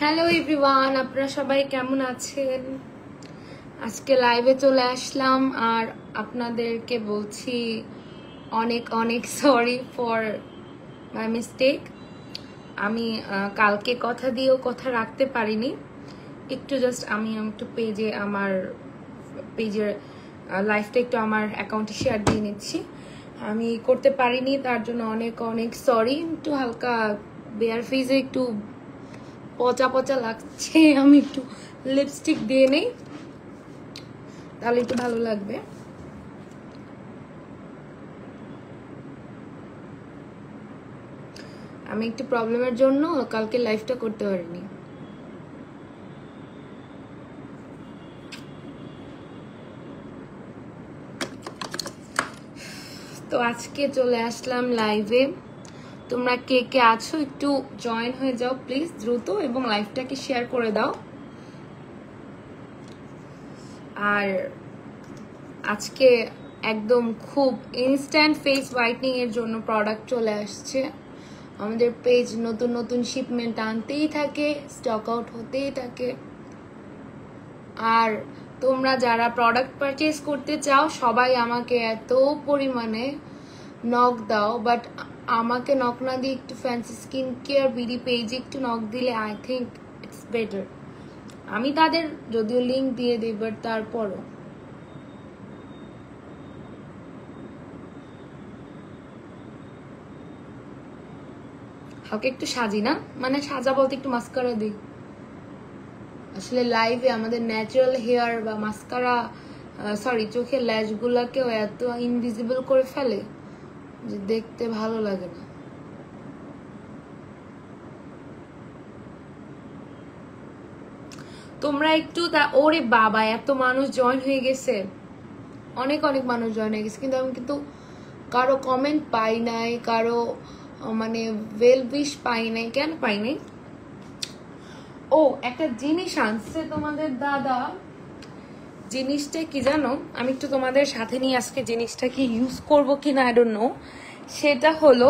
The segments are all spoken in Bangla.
হ্যালো এভরিওয়ান, আপনারা সবাই কেমন আছেন? আজকে লাইভে চলে আসলাম আর আপনাদেরকে বলছি অনেক অনেক সরি ফর মাই মিস্টেক। আমি কালকে কথা দিয়েও কথা রাখতে পারিনি। একটু জাস্ট আমি একটু আমার পেজের লাইভটা একটু আমার অ্যাকাউন্টে শেয়ার দিয়ে নিচ্ছি। আমি করতে পারিনি, তার জন্য অনেক অনেক সরি। একটু হালকা বেয়ার ফেজে একটু পচা পচা লাগছে, আমি একটু লিপস্টিক দিয়ে নেই, তাহলে একটু ভালো লাগবে। আমি একটু প্রবলেমের জন্য কালকে লাইভটা করতে পারিনি। তো আজকে চলে আসলাম লাইভে। তোমরা কে কে আছো একটু জয়েন হয়ে যাও প্লিজ দ্রুত, এবং লাইভটাকে শেয়ার করে দাও। আর আজকে একদম খুব ইনস্ট্যান্ট ফেস হোয়াইটনিং এর জন্য প্রোডাক্ট চলে আসছে আমাদের পেজ। নতুন নতুন শিপমেন্ট আনতেই থাকে, স্টক আউট হতেই থাকে। আর তোমরা যারা প্রোডাক্ট পারচেজ করতে চাও সবাই আমাকে এত পরিমাণে নক দাও, বাট আমাকে নক না দিয়ে একটু ফ্যান্সি স্কিন কেয়ার বিডি পেজে একটু নক দিলে আই থিঙ্ক ইটস বেটার। আমি তাদের যদিও লিঙ্ক দিয়ে দিই, বাট তারপরও হালকা একটু সাজি না, মানে সাজা বলতে একটু মাস্কারা দিই। আসলে লাইভে আমাদের ন্যাচারাল হেয়ার বা মাস্কারা সরি চোখের ল্যাশ গুলাকেও এত ইনভিজিবল করে ফেলে যে দেখতে ভালো লাগে না। তোমরা একটু ওরে বাবা, এত মানুষ জয়েন হয়ে গেছে, অনেক অনেক মানুষ জয়েন হয়ে গেছে, কিন্তু আমি কারো কমেন্ট পাই নাই, কারো মানে ওয়েল উইশ পাই নাই। কেন পাই নাই? ও, একটা জিনিস আনছে তোমাদের দাদা। জিনিসটা কি জানো? আমি একটু তোমাদের সাথে নিয়ে আজকে জিনিসটা কি ইউজ করবো কিনা আই ডোন্ট নো। সেটা হলো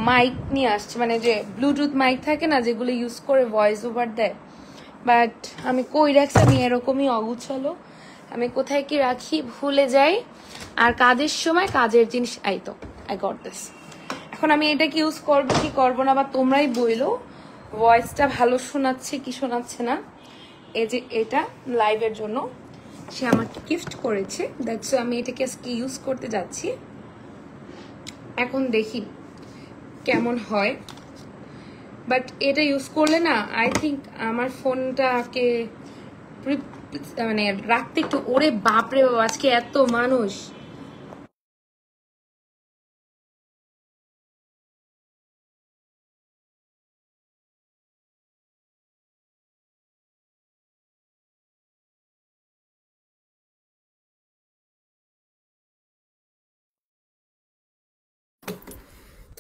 মাইক নিয়ে আসছে, মানে যে ব্লুটুথ মাইক থাকে না, যেগুলো ইউজ করে ভয়েস ওভার দেয়। বাট আমি কই রাখছি, আমি এরকমই অগুছালো, আমি কোথায় কি রাখি ভুলে যাই। আর কাজের সময় কাজের জিনিস আই তো আই গট দিস। এখন আমি এটা কি ইউজ করবো কি করবো না, বা তোমরাই বইলো ভয়েসটা ভালো শোনাচ্ছে কি শোনাচ্ছে না। এই যে এটা লাইভের জন্য সে আমাকে গিফট করেছে, দ্যাটস আমি এটাকে আজকে ইউজ করতে যাচ্ছি। এখন দেখি কেমন হয়। বাট এটা ইউজ করলে না আই থিঙ্ক আমার ফোনটাকে মানে রাখতে একটু, ওরে বাপরে বাবা আজকে এত মানুষ।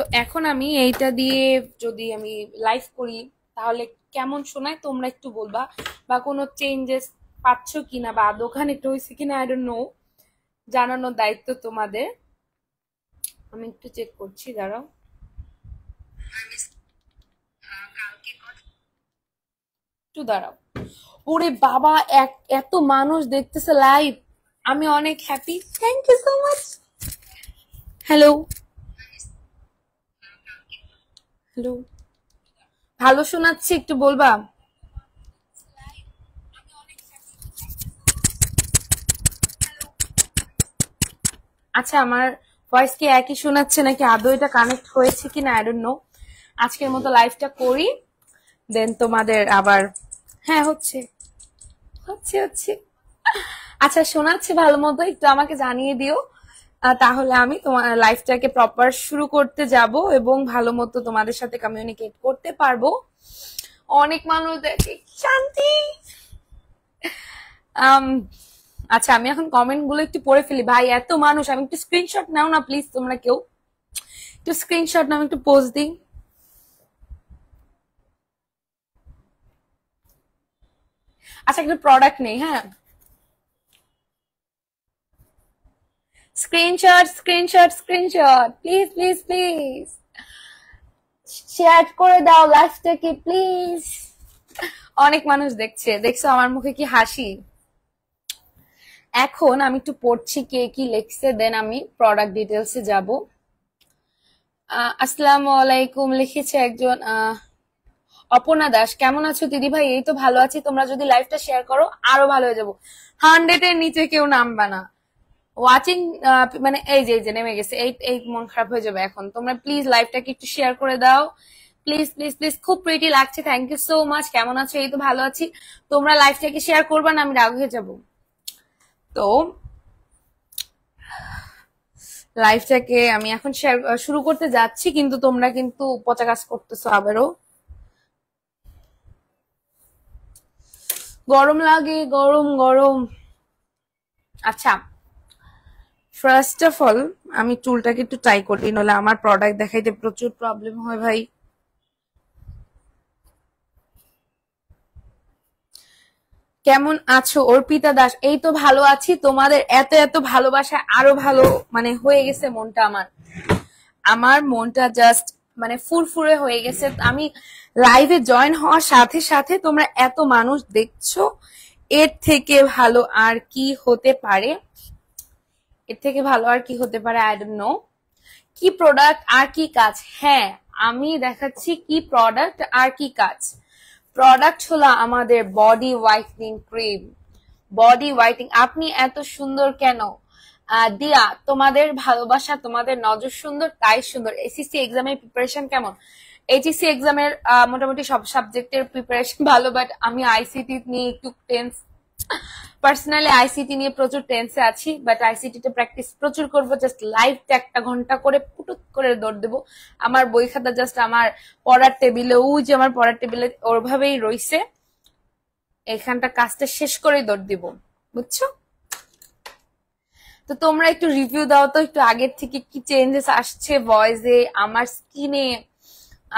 তো এখন আমি এইটা দিয়ে যদি আমি লাইভ করি তাহলে কেমন শোনায় তোমরা একটু বলবা, বা কোনো চেঞ্জেস পাচ্ছ কিনা, বা আদৌ একটু হয়েছে কিনা আই ডোন্ট নো। জানানোর দায়িত্ব তোমাদের। আমি একটু চেক করছি, দাঁড়াও। একটু দাঁড়াও। ওরে বাবা, এত মানুষ দেখতেছে লাইভ, আমি অনেক happy. Thank you so much. Hello hello, ভালো শোনাচ্ছে একটু বলবা? আচ্ছা, আমার ভয়েস কি একই শোনাচ্ছে নাকি আদৌ এটা কানেক্ট হয়েছে কিনা আই ডোন্ট নো। আজকের মতো লাইভটা করি, দেন তোমাদের আবার। হ্যাঁ, হচ্ছে হচ্ছে হচ্ছে। আচ্ছা, শোনাচ্ছে ভালো মতো, একটু আমাকে জানিয়ে দিও, তাহলে আমি তোমার লাইফটাকে প্রপার শুরু করতে যাব এবং ভালো মতো তোমাদের সাথে কমিউনিকেট করতে পারবো। অনেক মানুষ দেখে, শান্তি। আচ্ছা, আমি এখন কমেন্ট গুলো একটু পড়ে ফেলি। ভাই এত মানুষ, আমি একটু স্ক্রিনশট নাও না প্লিজ, তোমরা কেউ একটু স্ক্রিনশট নাও, একটু পোস্ট দিই। আচ্ছা, একটা প্রোডাক্ট নেই, হ্যাঁ। Screenshot screenshot screenshot, please please please share করে দাও লাইভটাকে প্লিজ। অনেক মানুষ দেখছে, দেখছো আমার মুখে কি হাসি। এখন আমি একটু পড়ছি কে কি লিখছে, দেন আমি প্রোডাক্ট ডিটেলসে যাব। আসসালামু আলাইকুম লিখেছে একজন অপর্ণা দাস, কেমন আছো দিদি ভাই? এই তো ভালো আছি, তোমরা যদি লাইভটা শেয়ার করো আরো ভালো হয়ে যাবো। 100 এর নিচে কেউ নামবা না। ওয়াচিং মানে এই যে নেমে গেছে, এই মন খারাপ হয়ে যাবে এখন। তোমরা প্লিজ লাইভটাকে একটু শেয়ার করে দাও, প্লিজ প্লিজ প্লিজ। খুব প্রিটি লাগছে, থ্যাংক ইউ সো মাচ। কেমন আছো? এই তো ভালো আছি। তোমরা লাইভটাকে শেয়ার করবা না, আমি রাগ হয়ে যাবো। তো লাইভটাকে আমি এখন শেয়ার শুরু করতে যাচ্ছি, কিন্তু তোমরা কিন্তু পচা কাজ করতেছো আবারও। গরম লাগে, গরম গরম। আচ্ছা, ফার্স্ট অফ অল আমি চুলটাকে একটু ট্রাই করি, নলে আমার প্রোডাক্ট দেখাইতে প্রচুর প্রবলেম হয় ভাই। কেমন আছো অর্পিতা দাস? এই তো ভালো আছি, তোমাদের এত এত ভালোবাসা আরো ভালো মানে হয়ে গেছে মনটা আমার। আমার মনটা জাস্ট মানে ফুরফুরে হয়ে গেছে। আমি লাইভে জয়েন হওয়ার সাথে সাথে তোমরা এত মানুষ দেখছো, এর থেকে ভালো আর কি হতে পারে? এর থেকে ভালো আর কি হতে পারে? I don't know. কি প্রোডাক্ট আর কি কাজ? হ্যাঁ, আমি দেখাচ্ছি কি প্রোডাক্ট আর কি কাজ। প্রোডাক্ট হলো আমাদের body whitening cream. Body whitening. আপনি এত সুন্দর কেন? দিয়া, তোমাদের ভালোবাসা, তোমাদের নজর সুন্দর, তাই সুন্দর। এসএসসি এক্সামের প্রিপারেশন কেমন? এইচএসসি এক্সামের মোটামুটি সব সাবজেক্টের প্রিপারেশন ভালো, বাট আমি আইসিটি নিয়ে একটু টেন্স। পার্সোনালি আইসিটি নিয়ে প্রচুর টেন্সে আছি, বাট আইসিটিতে প্র্যাকটিস প্রচুর করবো। জাস্ট লাইভটা 1 ঘন্টা করে পুটুক করে দৌড় দেবো। আমার বই খাতা জাস্ট আমার পড়ার টেবিলে, ওই যে আমার পড়ার টেবিলে ওরভাবেই রইছে, এখানটা কাজটা শেষ করেই দৌড় দিব, বুঝছো? তো তোমরা একটু রিভিউ দাও তো, একটু আগের থেকে কি চেঞ্জেস আসছে ভয়েসে, আমার স্কিনে,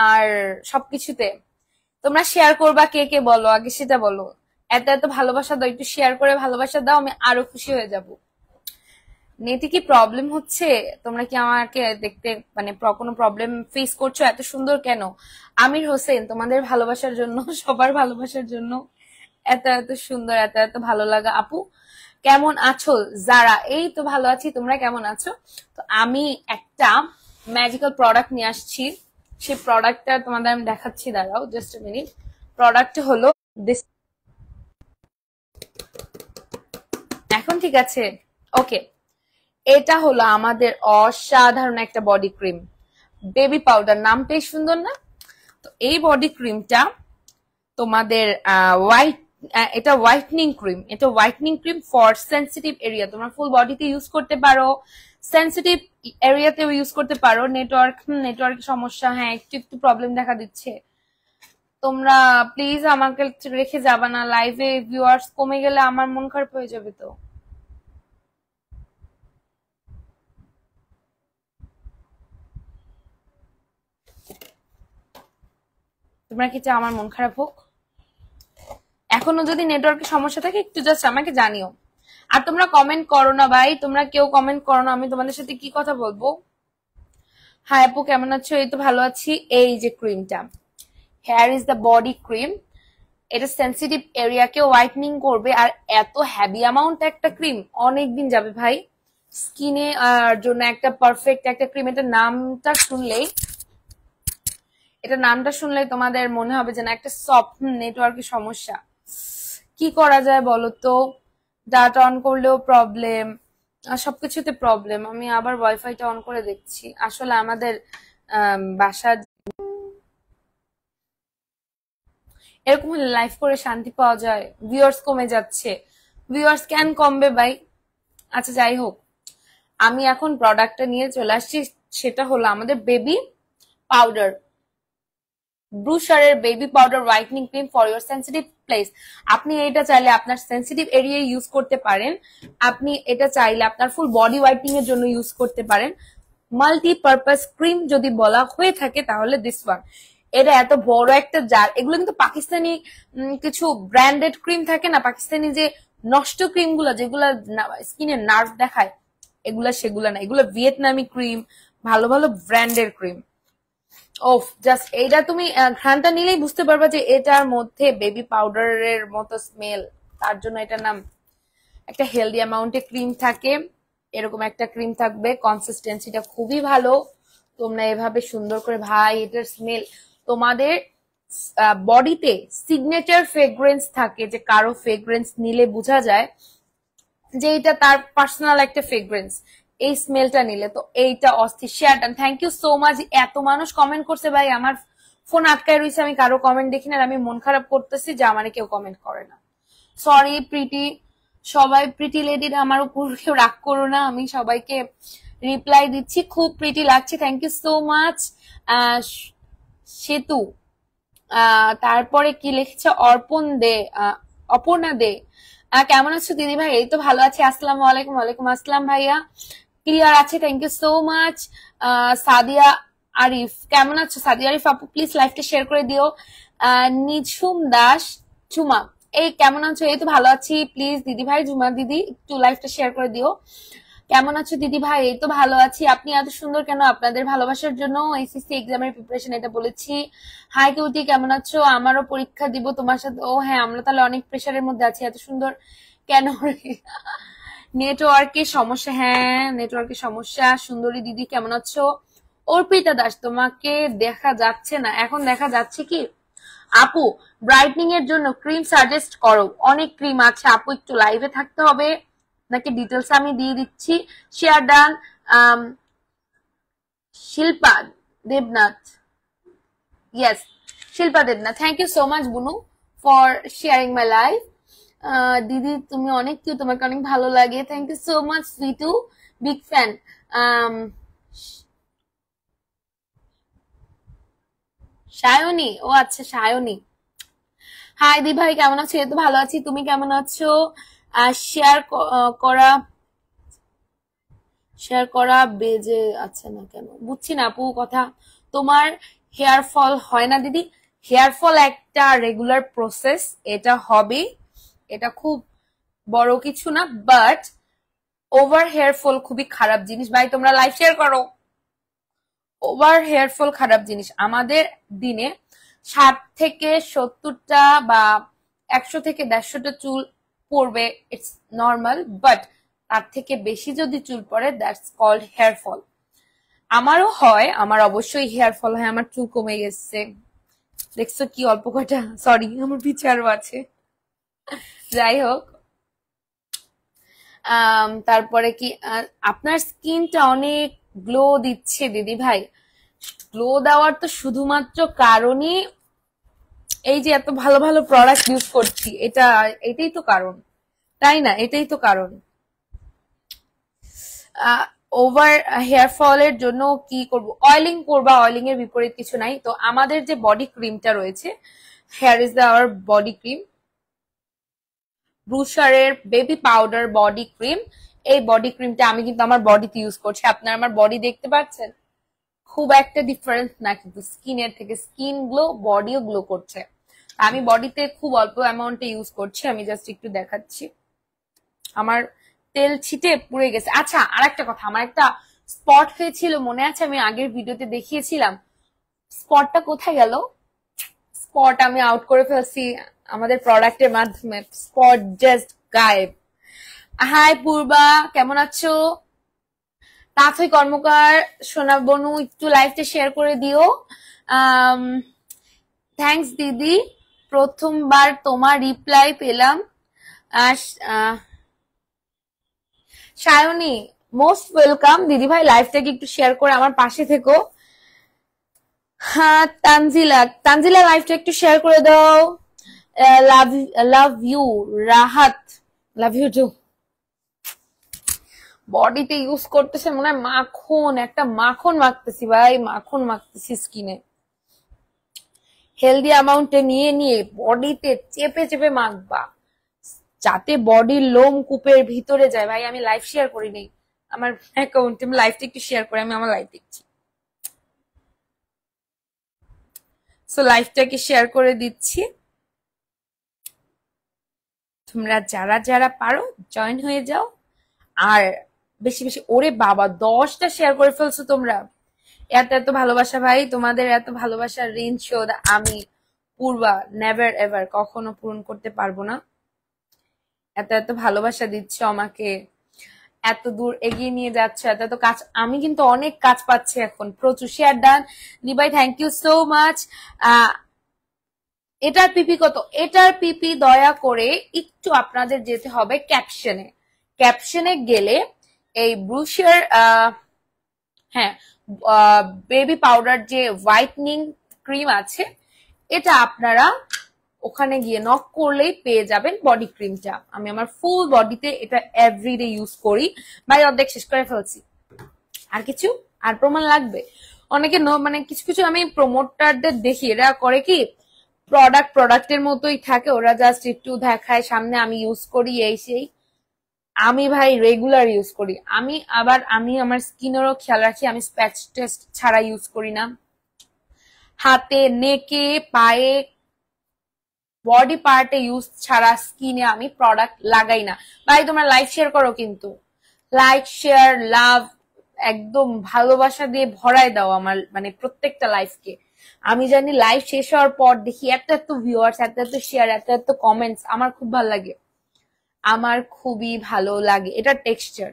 আর সবকিছুতে। তোমরা শেয়ার করবা কে কে, বলো আগে সেটা বলো। এত এত ভালোবাসা দাও, একটু শেয়ার করে ভালোবাসা দাও, আমি আরো খুশি হয়ে যাব। নেটে কি প্রবলেম হচ্ছে? তোমরা কি আমাকে দেখতে মানে কোনো প্রবলেম ফেস করছো? এত সুন্দর কেন? আমির হোসেন, তোমাদের ভালোবাসার জন্য, সবার ভালোবাসার জন্য এত এত সুন্দর, এত এত ভালো লাগা। আপু কেমন আছো? যারা, এই তো ভালো আছি, তোমরা কেমন আছো? তো আমি একটা ম্যাজিক্যাল প্রোডাক্ট নিয়ে আসছি, সেই প্রোডাক্টটা তোমাদের আমি দেখাচ্ছি, দাঁড়াও জাস্ট মিনিট। প্রোডাক্ট হলো দিস। এখন ঠিক আছে? ওকে, এটা হলো আমাদের অসাধারণ একটা বডি ক্রিম, বেবি পাউডার। নামটাই সুন্দর না? তো এই বডি ক্রিমটা তোমাদের এটা হোয়াইটনিং ক্রিম। এটা whitening cream for sensitive area. তোমরা ফুল বডিতে ইউজ করতে পারো, সেন্সিটিভ এরিয়াতেও ইউজ করতে পারো। নেটওয়ার্ক সমস্যা, হ্যাঁ একটু একটু প্রবলেম দেখা দিচ্ছে। তোমরা প্লিজ আমাকে রেখে যাবা না, লাইভে ভিউয়ার্স কমে গেলে আমার মন খারাপ হয়ে যাবে। তো তোমরা কি চাও আমার মন খারাপ হোক? এখনো যদি নেটওয়ার্কের সমস্যা থাকে একটু জাস্ট আমাকে জানিও। আর তোমরা কমেন্ট করো না ভাই, তোমরা কেউ কমেন্ট করো না, আমি তোমাদের সাথে কি কথা বলবো। হাই আপু কেমন আছো? এই তো ভালো আছি। এই যে ক্রিমটা, hair is the body cream, এটা সেন্সিটিভ এরিয়াকে হোয়াইটনিং করবে। আর এত হ্যাভি অ্যামাউন্ট একটা ক্রিম, অনেকদিন যাবে ভাই স্কিনে জন্য। একটা পারফেক্ট একটা ক্রিম। এটা নামটা শুনলেই তোমাদের মনে হবে যে না একটা সফট। নেটওয়ার্কের সমস্যা, কি করা যায় বলো তো? ডাটা অন করলেও প্রবলেম, সবকিছুতে প্রবলেম। আমি আবার ওয়াইফাইটা অন করে দেখছি। আসলে আমাদের বাসা এরকম হলে লাইভ করে শান্তি পাওয়া যায়? ভিউয়ার্স কমে যাচ্ছে। ভিউয়ার্স কেন কমবে ভাই? আচ্ছা যাই হোক, আমি এখন প্রোডাক্টটা নিয়ে চলে আসছি। সেটা হলো আমাদের বেবি পাউডার, ব্রুশারের baby powder whitening cream for your sensitive place. আপনি এটা চাইলে আপনার সেন্সিটিভ এরিয়ায় ইউজ করতে পারেন, আপনি এটা চাইলে আপনার ফুল বডি হোয়াইটনিং এর জন্য ইউজ করতে পারেন। মাল্টিপারপাস ক্রিম যদি বলা হয়ে থাকে তাহলে দিস ওয়ান। এটা এত বড় একটা জার। এগুলো কিন্তু পাকিস্তানি কিছু ব্র্যান্ডেড ক্রিম থাকে না, পাকিস্তানি যে নষ্ট ক্রিম গুলো যেগুলা স্কিনে নার্ভ দেখায়, এগুলা সেগুলা না, এগুলো ভিয়েতনামি ক্রিম, ভালো ভালো ব্র্যান্ডের ক্রিম। ওফ, জাস্ট এইটা তুমি ঘ্রাণটা নিলেই বুঝতে পারবা যে এটার মধ্যে বেবি পাউডারের মতো স্মেল। তার জন্য এটার নাম। একটা হেলদি অ্যামাউন্টে ক্রিম থাকে, এরকম একটা ক্রিম থাকবে, কনসিস্টেন্সিটা খুবই ভালো। তোমরা এভাবে সুন্দর করে, ভাই এটার স্মেল তোমাদের বডিতে সিগনেচার ফ্রেগ্রেন্স থাকে, যে কারো ফ্রেগ্রেন্স নিলে বোঝা যায় যে এটা তার পার্সোনাল একটা ফ্রেগ্রেন্স, এই স্মেলটা নিলে। তো এইটা অস্থির। Share done, thank you so much. এত মানুষ কমেন্ট করছে ভাই, আমার ফোন আটকায় রয়েছে, আমি কারো কমেন্ট দেখি না, আমি মন খারাপ করতেছি যে আমার কেউ কমেন্ট করে না। সরি প্রিটি, সবাই প্রিটি লেডিরা আমার উপর কেউ রাগ করো না, আমি সবাইকে রিপ্লাই দিচ্ছি। খুব প্রিটি লাগছে, থ্যাংক ইউ সো মাচ। সেতু, তারপরে কি লিখছে, অর্পণ দে, অপর্ণা দে, কেমন আছো দিদি ভাই? এই তো ভালো আছি, আসসালামু আলাইকুম। ওয়ালাইকুম আসসালাম ভাইয়া, ক্লিয়ার আছে, thank you so much. Sadia Arif, কেমন আছো? সাদিয়া আরিফ আপু প্লিজ লাইভটা শেয়ার করে দিও। নিঝুম দাস, ঝুমা, এই কেমন আছো? এই তো ভালো আছি, প্লিজ দিদি ভাই, ঝুমা দিদি একটু লাইভটা শেয়ার করে দিও। কেমন আছো দিদি ভাই? এই তো ভালো আছি। আপনি এত সুন্দর কেন? আপনাদের ভালোবাসার জন্য এসএসসি এক্সামের প্রিপারেশন, এটা বলেছি। হাই কিউটি, কেমন আছো? আমারও পরীক্ষা দিব তোমার সাথে। ও হ্যাঁ, আমরা তাহলে অনেক প্রেশারের মধ্যে আছি। এত সুন্দর কেন? নেটওয়ার্কের সমস্যা, হ্যাঁ নেটওয়ার্কের সমস্যা। সুন্দরী দিদি কেমন আছো? অর্পিতা দাস, তোমাকে দেখা যাচ্ছে না, এখন দেখা যাচ্ছে কি? আপু ব্রাইটনিং এর জন্য ক্রিম সাজেস্ট করো, অনেক ক্রিম আছে আপু, একটু লাইভে থাকতে হবে নাকি ডিটেলস আমি দিয়ে দিচ্ছি। Share done. Shilpa Debnath, yes Shilpa Debnath, thank you so much বুনু ফর শেয়ারিং মাই লাইফ। দিদি তুমি অনেক কিউ, তোমাকে অনেক ভালো লাগে, থ্যাংক ইউ সো মাচ সুইটু, বিগ ফ্যান। সায়নী, ও আচ্ছা সায়নী, হাই দি ভাই কেমন আছো? এই তো ভালো আছি, তুমি কেমন আছো? শেয়ার করা, শেয়ার করা বেজে আছে না কেন, বুঝছি না আপু কথা। তোমার হেয়ার ফল হয় না দিদি? হেয়ার ফল একটা রেগুলার প্রসেস, এটা হবে, এটা খুব বড় কিছু না, বাট ওভার হেয়ার ফল খুবই খারাপ জিনিস। ভাই তোমরা লাইভ শেয়ার করো। ওভার হেয়ার ফল খারাপ জিনিস। আমাদের দিনে 60 থেকে 70টা বা 100 থেকে 150টা চুল পড়বে, ইটস নর্মাল, বাট তার থেকে বেশি যদি চুল পড়ে, দ্যাটস কল্ড হেয়ার ফল। আমারও হয়, আমার অবশ্যই হেয়ার ফল হয়, আমার চুল কমে গেছে, দেখছো কি অল্প কটা, সরি আমার বিচারও আছে, যাই হোক। তারপরে কি, আপনার স্কিনটা অনেক গ্লো দিচ্ছে দিদি ভাই। গ্লো দেওয়ার তো শুধুমাত্র কারণই এই যে এত ভালো ভালো প্রোডাক্ট ইউজ করছি, এটাই তো কারণ, তাই না? এটাই তো কারণ। ওভার হেয়ার ফলের জন্য কি করব? অয়েলিং করবা, অয়েলিং এর বিপরীত কিছু নাই। তো আমাদের যে বডি ক্রিমটা রয়েছে, here is our body cream, ব্রুশারের বেবি পাউডার বডি ক্রিম। এই বডি ক্রিমটা আমি কিন্তু আমার বডিতে ইউজ করছি, আপনারা আমার বডি দেখতে পাচ্ছেন, খুব একটা ডিফারেন্স না কিন্তু স্কিনের থেকে, স্কিন গ্লো, বডিও গ্লো করছে। আমি বডিতে খুব অল্প অ্যামাউন্টে ইউজ করছি, আমি জাস্ট একটু দেখাচ্ছি, আমার তেল ছিটে পুড়ে গেছে। আচ্ছা আর একটা কথা, আমার একটা স্পট হয়েছিল মনে আছে, আমি আগের ভিডিওতে দেখিয়েছিলাম, স্পটটা কোথায় গেল? স্পট আমি আউট করে ফেলছি আমাদের প্রোডাক্টের মাধ্যমে, স্পট জাস্ট গায়েব। হাই পূর্বা, কেমন আছো? তাথই কর্মকার, সোনা বনু একটু লাইভটা শেয়ার করে দিও। থ্যাংকস দিদি, প্রথমবার তোমার রিপ্লাই পেলাম। সায়নী, মোস্ট ওয়েলকাম দিদি ভাই, লাইভটাকে একটু শেয়ার করে আমার পাশে থেকো। হ্যাঁ তানজিলা, তানজিলা লাইভটা একটু শেয়ার করে দাও। Love, love you Rahat, love you too. বডিতে ইউজ করতেছে মনে হয় মাখন, একটা মাখন মাখতেছি ভাই, মাখন মাখতেছি স্কিনে, হেলদি অ্যামাউন্টে নিয়ে নিয়ে বডিতে চেপে চেপে মাখবা, যাতে বডির লোম কূপের ভিতরে যায়। ভাই আমি লাইভ শেয়ার করি নেই আমার অ্যাকাউন্টে, আমি লাইভটা একটু শেয়ার করে, আমি আমার লাইভ দেখছি। সো লাইভটাকে শেয়ার করে দিচ্ছি, তোমরা যারা যারা পারো জয়েন হয়ে যাও। আর বেশি বেশি, ওরে বাবা 10টা শেয়ার করে ফেলছো তোমরা, এত এত ভালোবাসা ভাই, তোমাদের এত ভালোবাসার ঋণ শোধ আমি পূর্বা নেভার এভার কখনো পূরণ করতে পারবো না। এত এত ভালোবাসা দিচ্ছ আমাকে, এত দূর এগিয়ে নিয়ে যাচ্ছে, এত এত কাজ, আমি কিন্তু অনেক কাজ পাচ্ছি এখন, প্রচুর। শেয়ার ডান দিবাই, থ্যাংক ইউ সো মাচ। এটার পিপি কত? এটার পিপি দয়া করে একটু আপনাদের যেতে হবে ক্যাপশনে। ক্যাপশনে গেলে এই ব্রুশের হ্যাঁ বেবি পাউডার যে হোয়াইটনিং ক্রিম আছে, এটা আপনারা ওখানে গিয়ে নক করলেই পেয়ে যাবেন বডি ক্রিমটা। আমি আমার ফুল বডিতে এটা এভরিডে ইউজ করি, ভাই অর্ধেক শেষ করে ফেলছি। আর কিছু আর প্রমাণ লাগবে? অনেকে মানে কিছু কিছু আমি প্রমোটারদের দেখি, এরা করে কি প্রোডাক্টের মতোই থাকে, ওরা জাস্ট একটু দেখায় সামনে আমি ইউজ করি এই সেই। আমি ভাই রেগুলার ইউজ করি। আমি আমার স্কিনেরও খেয়াল রাখি, আমি স্প্যাচ টেস্ট ছাড়া ইউজ করি না। হাতে, নেকে, পায়ে, বডি পার্টে ইউজ ছাড়া স্কিনে আমি প্রোডাক্ট লাগাই না। ভাই তোমরা লাইক শেয়ার করো কিন্তু, লাইক শেয়ার লাভ একদম ভালোবাসা দিয়ে ভরায় দাও আমার মানে প্রত্যেকটা লাইফকে। আমি জানি লাইভ শেষ হওয়ার পর দেখি এত এত ভিউয়ার্স, এত এত শেয়ার, এত এত কমেন্টস, আমার খুব ভালো লাগে, আমার খুবই ভালো লাগে। এটা টেক্সচার,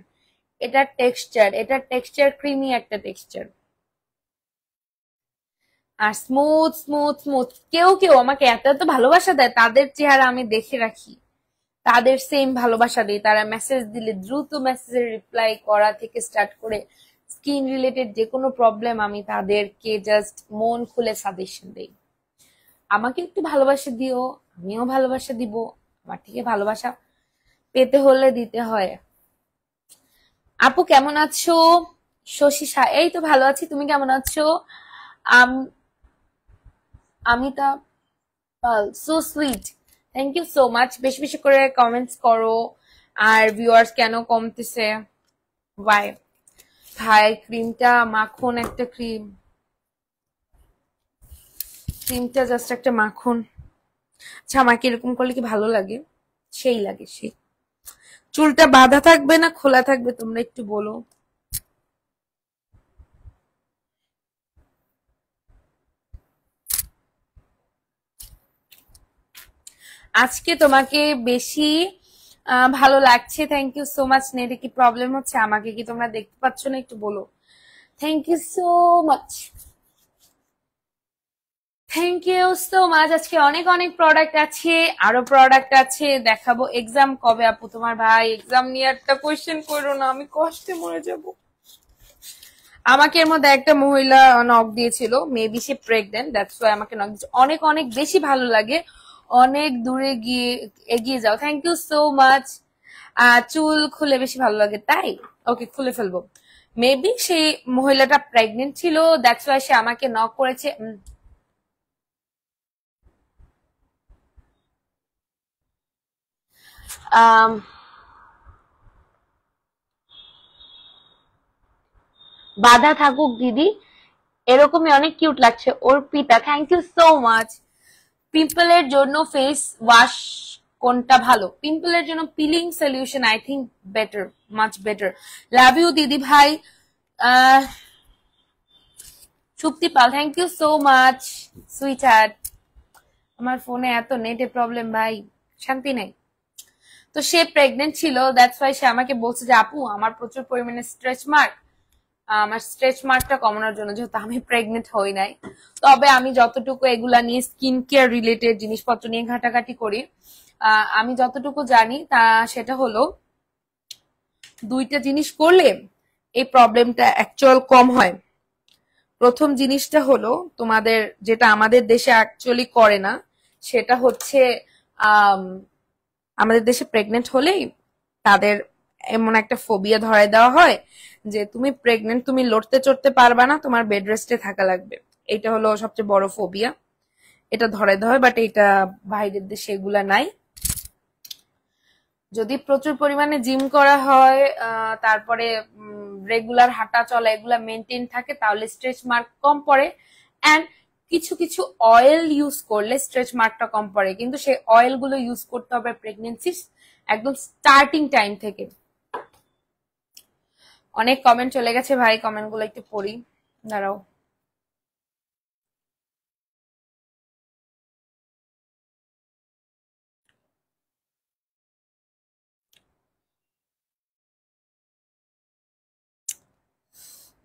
এটা টেক্সচার ক্রিমি একটা টেক্সচার, আর স্মুথ স্মুথ স্মুথ। কেউ কেউ আমাকে এত এত ভালোবাসা দেয়, তাদের চেহারা আমি দেখে রাখি, তাদের সেম ভালোবাসা দিই। তারা মেসেজ দিলে দ্রুত মেসেজের রিপ্লাই করা থেকে স্টার্ট করে স্কিন রিলেটেড যে কোনো প্রবলেম আমি তাদেরকে জাস্ট মন খুলে সাজেশন দেই। আমাকে একটু ভালোবাসা দিও, আমিও ভালোবাসা দিব। আমার থেকে ভালোবাসা পেতে হলে দিতে হয়। আপু কেমন আছো? শশী শাহ, এই তো ভালো আছি, তুমি কেমন আছো? Amita Pal, so sweet, thank you so much. বেশি বেশি করে কমেন্টস করো। আর ভিউয়ার্স কেন কমতেছে? ওয়াই ভাই? ক্রিমটা মাখন একটা ক্রিমটা জাস্ট একটা মাখন। আচ্ছা আমাকে এরকম করলে কি ভালো লাগে? সেই লাগে, সেই। চুলটা বাঁধা থাকবে না খোলা থাকবে তোমরা একটু বলো। আজকে তোমাকে বেশি ভালো লাগছে, থ্যাংক ইউ সো মাচ। নেটে কি প্রবলেম হচ্ছে? আমাকে কি তোমরা দেখতে পাচ্ছ না? একটু বলো। Thank you so much, thank you so much. আজকে অনেক অনেক প্রোডাক্ট আছে, আরো প্রোডাক্ট আছে দেখাবো। এক্সাম কবে আপু তোমার? ভাই এক্সাম নিয়ে একটা কোয়েশ্চেন করো না, আমি কষ্টে মরে যাব। আমাকে এর মধ্যে একটা মহিলা নক দিয়েছিল, maybe say pregnant, that's why আমাকে নক দিয়েছে। অনেক অনেক বেশি ভালো লাগে, অনেক দূরে গিয়ে এগিয়ে যাও, থ্যাংক ইউ সো মাচ। চুল খুলে বেশি ভালো লাগে তাই? ওকে খুলে ফেলবো। মেবি সেই মহিলাটা প্রেগনেন্ট ছিল, দ্যাটস ওয়াই সে আমাকে নক করেছে। বাধা থাকুক দিদি, এরকমই অনেক কিউট লাগছে। Arpita, thank you so much. পিম্পলের জন্য ফেস ওয়াশ কোনটা ভালো? পিম্পলের জন্য peeling solution I think better, much better. Love you দিদি ভাই। Supti Pal, thank you so much sweetheart. আমার ফোনে এত নেটে প্রবলেম ভাই, শান্তি নেই। তো সে প্রেগনেন্ট ছিল, দ্যাটস ওয়াই সে আমাকে বলছে যে আপু আমার প্রচুর পরিমাণে স্ট্রেচ মার্ক, আমার স্ট্রেচ মার্কটা কমানোর জন্য, যেহেতু আমি প্রেগনেন্ট হই নাই। তবে আমি যতটুকু এগুলা নিয়ে স্কিন কেয়ার রিলেটেড জিনিসপত্র নিয়ে ঘাটাঘাটি করি, আমি যতটুকু জানি তা সেটা হলো দুইটা জিনিস করলে এই প্রবলেমটা অ্যাকচুয়াল কম হয়। প্রথম জিনিসটা হলো তোমাদের, যেটা আমাদের দেশে অ্যাকচুয়ালি করে না, সেটা হচ্ছে আমাদের দেশে প্রেগনেন্ট হলেই তাদের এমন একটা ফোবিয়া ধরায় দেওয়া হয় যে তুমি প্রেগনেন্ট, তুমি লড়তে চড়তে পারবা না, তোমার বেড রেস্টে থাকা লাগবে। এটা হলো সবচেয়ে বড় ফোবিয়া, এটা ধরায় দেওয়া হয়। বাট এটা বাইরের দেশে এগুলা নাই। যদি প্রচুর পরিমাণে জিম করা হয়, তারপরে রেগুলার হাঁটা চলা এগুলা মেনটেন থাকে, তাহলে স্ট্রেচ মার্ক কম পড়ে। অ্যান্ড কিছু কিছু অয়েল ইউজ করলে স্ট্রেচ মার্কটা কম পড়ে, কিন্তু সেই অয়েল গুলো ইউজ করতে হবে প্রেগনেন্সি একদম স্টার্টিং টাইম থেকে। অনেক কমেন্ট চলে গেছে ভাই, কমেন্ট গুলো একটু পড়ি। দাঁড়াও,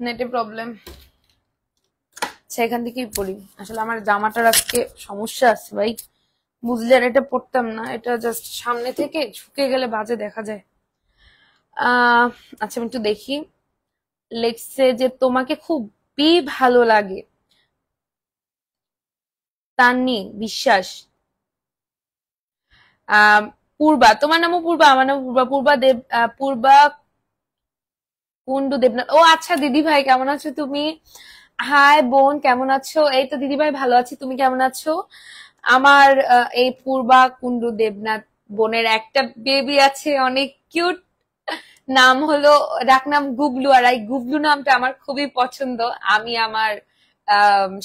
নেটে প্রবলেম। সেখান থেকেই পড়ি। আসলে আমার জামাটার আজকে সমস্যা আছে ভাই, বুঝলে আর এটা পড়তাম না, এটা জাস্ট সামনে থেকে ঝুঁকে গেলে বাজে দেখা যায়। আচ্ছা আমি একটু দেখি। লেখছে যে তোমাকে খুবই ভালো লাগে, তান্নি বিশ্বাস। আহ পূর্বা, তোমার নামও পূর্বা, আমার নাম পূর্বা, পূর্বা দেব, পূর্বা কুন্ডু দেবনাথ। ও আচ্ছা, দিদি ভাই কেমন আছো তুমি? হাই বোন, কেমন আছো? এই তো দিদি ভাই ভালো আছি, তুমি কেমন আছো? আমার এই পূর্বা কুন্ডু দেবনাথ বোনের একটা বেবি আছে, অনেক কিউট। নাম হলো, ডাকনাম গুবলু, আর এই গুবলু নামটা আমার খুবই পছন্দ। আমি আমার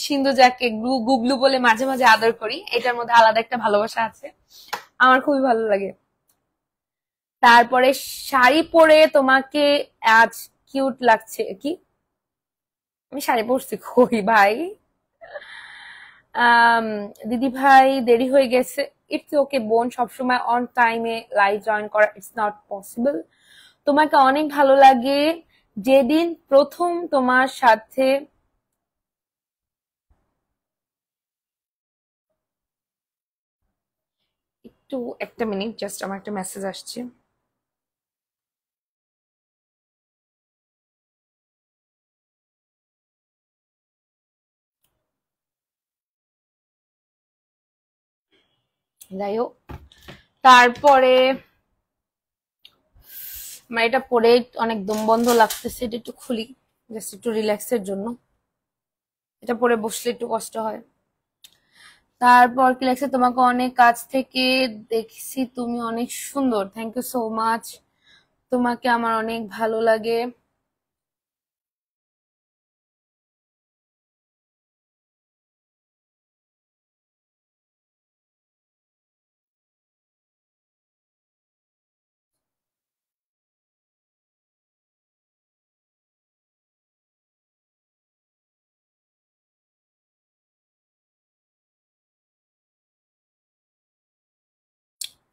সিন্ধুজাকে গুবলু বলে মাঝে মাঝে আদর করি, এটার মধ্যে আলাদা একটা ভালোবাসা আছে, আমার খুবই ভালো লাগে। তারপরে শাড়ি পরে তোমাকে আজ কিউট লাগছে। কি, আমি শাড়ি পরছি কই ভাই? আম, দিদি ভাই দেরি হয়ে গেছে। ইটস ওকে বোন, সবসময় অন টাইমে লাইভ জয়েন করা ইটস নট পসিবল। তোমাকে অনেক ভালো লাগে, যেদিন প্রথম তোমার সাথে। একটু একটা মিনিট, জাস্ট আমার একটা মেসেজ আসছে। যাই হোক, তারপরে আমার এটা পরে অনেক দম বন্ধ লাগতেছে, এটা একটু খুলি জাস্ট একটু রিল্যাক্সের জন্য, এটা পরে বসলে একটু কষ্ট হয়। তারপর কি লাগছে, তোমাকে অনেক কাছ থেকে দেখছি, তুমি অনেক সুন্দর, থ্যাংক ইউ সো মাচ, তোমাকে আমার অনেক ভালো লাগে।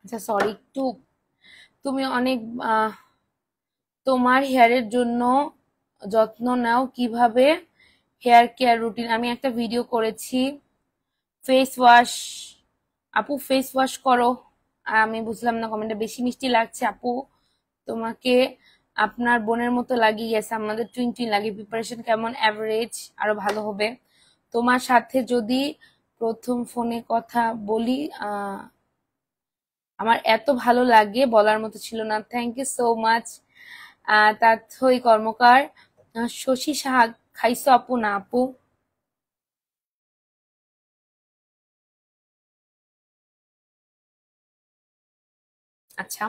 আচ্ছা সরি একটু, তুমি অনেক আহ, তোমার হেয়ারের জন্য যত্ন নাও কিভাবে, হেয়ার কেয়ার রুটিন, আমি একটা ভিডিও করেছি। ফেস ওয়াশ, আপু ফেস ওয়াশ করো। আমি বুঝলাম না কমেন্টে, বেশি মিষ্টি লাগছে আপু তোমাকে, আপনার বোনের মতো লাগিয়ে গেছে, আমাদের টুইন টুইন লাগে, প্রিপারেশন কেমন? অ্যাভারেজ, আরো ভালো হবে। তোমার সাথে যদি প্রথম ফোনে কথা বলি আমার এত ভালো লাগে, বলার মতো ছিল না, থ্যাংক ইউ সো মাচ। তাথই কর্মকার, শশী সাহা, খাইছো আপু? না আপু। আচ্ছা,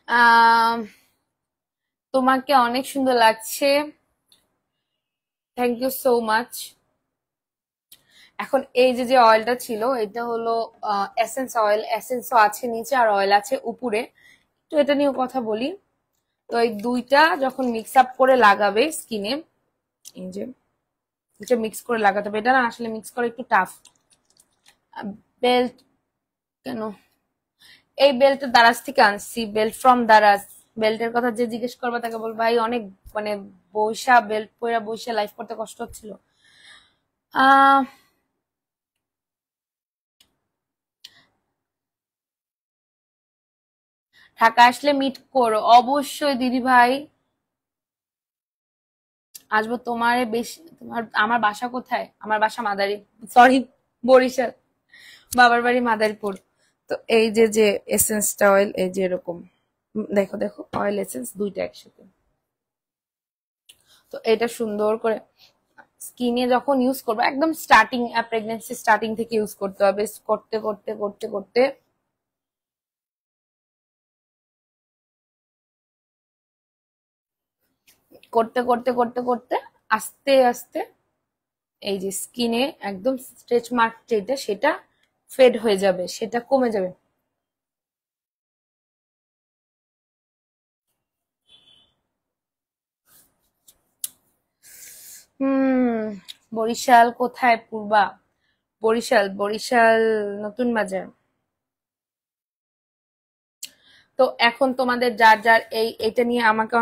আহ তোমাকে অনেক সুন্দর লাগছে, থ্যাংক ইউ সো মাচ। এখন এই যে যে অয়েলটা ছিল, এটা হলো এসেন্স অয়েল, এসেন্সও আছে নিচে আর অয়েল আছে উপরে। তো এটা নিয়েও কথা বলি। তো এই দুইটা যখন মিক্স আপ করে লাগাবে স্কিনে, এই যে এটা মিক্স করে লাগাতে হবে, এটা না আসলে মিক্স করা একটু টাফ। বেল্ট, কেন এই বেল্টটা দারাজ থেকে আনছি, বেল্ট ফ্রম দারাজ। বেল্টের কথা যে জিজ্ঞেস করবে তাকে বল ভাই অনেক মানে বৈশা বেল্ট পরে বৈশা লাইফ করতে কষ্ট হচ্ছিল। আহ ঢাকা আসলে মিট করো অবশ্যই দিদি ভাই, আসবো তোমারে বেশি। তোমার, আমার বাসা কোথায়? আমার বাসা মাদারি, সরি বরিশাল, বাবার বাড়ি মাদারীপুর। তো এই যে যে এসেন্সটা অয়েল, এই যে এরকম, দেখো দেখো অয়েল এসেন্স দুইটা একসাথে। তো এটা সুন্দর করে স্কিনে যখন ইউজ করবো, একদম স্টার্টিং প্রেগনেন্সি স্টার্টিং থেকে ইউজ করতে হবে, করতে করতে করতে করতে করতে করতে করতে করতে আস্তে আস্তে এই যে স্কিনে একদম স্ট্রেচ মার্ক যেটা, সেটা ফেড হয়ে যাবে, সেটা কমে যাবে। হুম। বরিশাল কোথায় পূর্বা? বরিশাল, বরিশাল নতুন বাজার। তো এখন তোমাদের যার যার এটা নিয়ে আমাকে,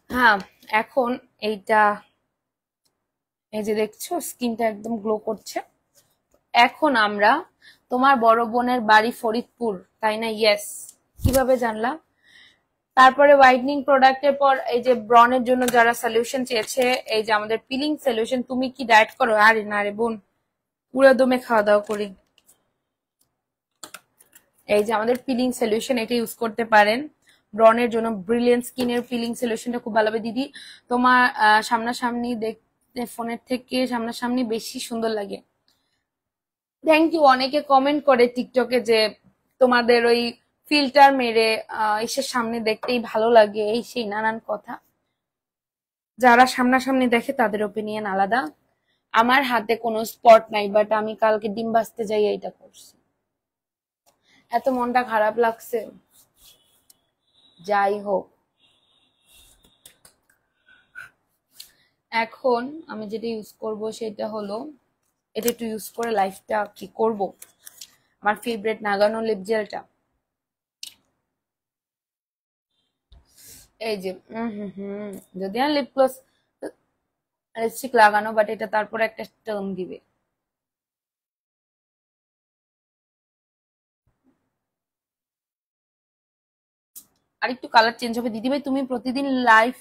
হ্যাঁ, এখন এইটা, এই যে দেখছো স্কিনটা একদম গ্লো করছে। এখন আমরা, তোমার বড় বোনের বাড়ি ফরিদপুর তাই না? ইয়েস। কিভাবে জানলা? তারপরে হোয়াইটনিং প্রোডাক্টের পর এই যে ব্রনের জন্য যারা সলিউশন চেয়েছে, এই যে আমাদের পিলিং সলিউশন। তুমি কি ডায়েট করো? আরে না রে বোন, পুরো দমে খাওয়া দাওয়া করি। এই যে আমাদের পিলিং সলিউশন, এটা ইউজ করতে পারেন ব্রনের জন্য। ব্রিলিয়েন্ট স্কিনের পিলিং সলিউশনটা খুব ভালো হবে দিদি। তোমার সামনাসামনি দেখতে ফোনের থেকে সামনাসামনি বেশি সুন্দর লাগে। Thank you. অনেকে কমেন্ট করে টিকটকে যে তোমাদের ওই ফিল্টার মেরে এসে সামনে দেখতেই ভালো লাগে, এই সেই নানান কথা। যারা সামনাসামনি দেখে তাদের ওপিনিয়ন আলাদা। আমার হাতে কোনো স্পট নাই, বাট আমি কালকে ডিম ভাজতে যাই এইটা করছি। এত মনটা খারাপ লাগছে। যাই হোক, এখন আমি যেটা ইউজ করব সেটা হলো, এটা একটু ইউজ করে লাইফটা কি করব। আমার ফেভারিট নাগানো লিপ জেলটা, এই যে যদি আর লিপ গ্লস লিপস্টিক লাগানো, বাট এটা তারপরে একটা টার্ন দিবে। আর একটু কালার চেঞ্জ হবে। দিদি ভাই তুমি প্রতিদিন লাইভ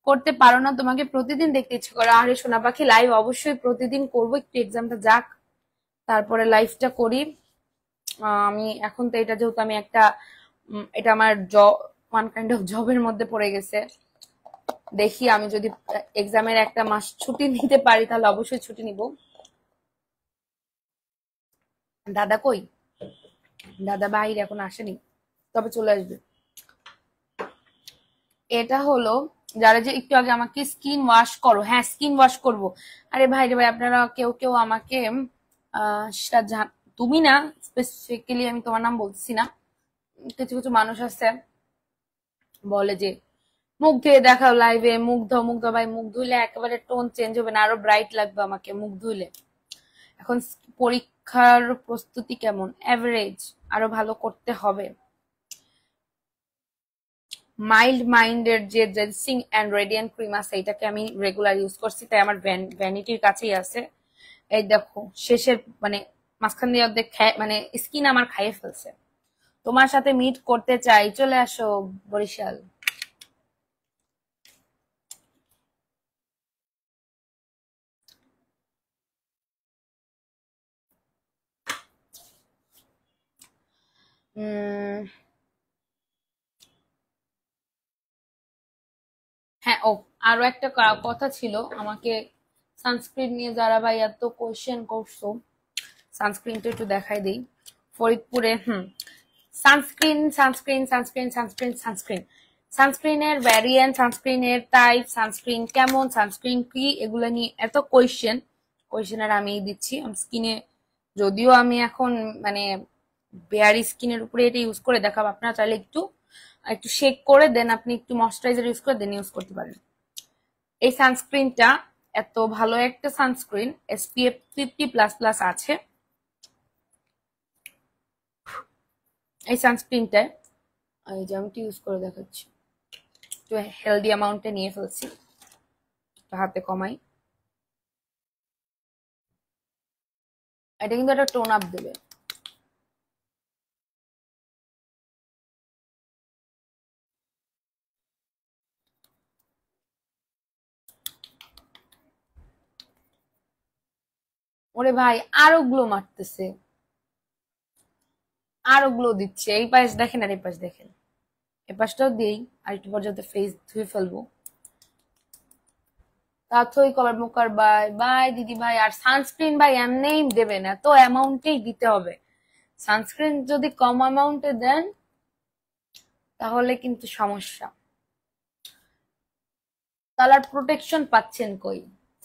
করতে পারো না? তোমাকে প্রতিদিন দেখতে ইচ্ছে করে। আরে সোনা পাখি, লাইভ অবশ্যই প্রতিদিন করবো, একটু এক্সামটা যাক তারপরে লাইভটা করি। আমি এখন তো এটা যেহেতু আমি একটা এটা আমার জব, ওয়ান কাইন্ড অফ জবের মধ্যে পড়ে গেছে। দেখি আমি যদি এক্সামের একটা মাস ছুটি নিতে পারি তাহলে অবশ্যই ছুটি নিব। দাদা কই? দাদা বাইরে এখন আসেনি, তবে চলে আসবে। এটা হলো, যারা যে একটু আগে আমাকে স্কিন ওয়াশ করো, হ্যাঁ স্কিন ওয়াশ করব। আরে ভাই রে ভাই, আপনারা কেউ কেউ আমাকে তুমি না, স্পেসিফিক্যালি আমি তোমার নাম বলছি না, কিছু কিছু মানুষ আছে বলে যে মুখ ধুয়ে দেখাও লাইভে, মুখ ধো মুখ ধো। ভাই মুখ ধুইলে একেবারে টোন চেঞ্জ হবে না, আরো ব্রাইট লাগবে আমাকে মুখ ধুইলে। এখন পরীক্ষার প্রস্তুতি কেমন? এভারেজ, আরো ভালো করতে হবে। মাইল্ড মাইন্ডের যে জেন্সিং এন্ড রেডিয়েন্ট ক্রিম আছে, এটাকে আমি রেগুলার ইউজ করছি, তাই আমার ভ্যানিটির কাছেই আছে। এই দেখো শেষের মানে মাঝখান দিয়ে অর্ধেক মানে স্কিন আমার খাইয়ে ফেলছে। তোমার সাথে মিট করতে চাই, চলে আসো বরিশাল। উম হ্যাঁ, ও আরো একটা কথা ছিল আমাকে, সানস্ক্রিন নিয়ে যারা ভাই এত কোয়েশ্চেন করছো, সানস্ক্রিনটা একটু দেখাই দিই। ফরিদপুরে sunscreen sunscreen sunscreen sunscreen sunscreen সানস্ক্রিনের ভ্যারিয়েন্ট, সানস্ক্রিনের টাইপ, সানস্ক্রিন কেমন, সানস্ক্রিন কি, এগুলো নিয়ে এত কোয়েশ্চেনের আমি দিচ্ছি স্কিনে। যদিও আমি এখন মানে বেয়ারি স্কিনের উপরে এটা ইউজ করে দেখাবো, আপনারা চাইলে একটু একটু শেক করে দেন, আপনি একটু ময়শ্চারাইজার ইউজ করে দেন ইউজ করতে পারেন। এই সানস্ক্রিনটা এত ভালো একটা সানস্ক্রিন, SPF 50++ আছে এই সানস্ক্রিনটায়। এই যে আমি ইউজ করে দেখাচ্ছি, একটু হেলদি অ্যামাউন্টে নিয়ে ফেলছি, হাতে কমাই। এটা কিন্তু একটা টোন আপ দেবে। ওরে ভাই আরো গ্লো মারতেছে, আরো গ্লো দিচ্ছে। এই পাশ দেখেন আর এই পাশ দেখেন, এই পাশটাও দিই আর একটু পর যাতে ফেস ধুয়ে ফেলবো। তাথই কবার মুখার বাই বাই দিদি ভাই। আর সানস্ক্রিন ভাই এমনিই দেবেন, এত অ্যামাউন্টেই দিতে হবে। সানস্ক্রিন যদি কম অ্যামাউন্টে দেন তাহলে কিন্তু সমস্যা। কালার প্রোটেকশন পাচ্ছেন কই?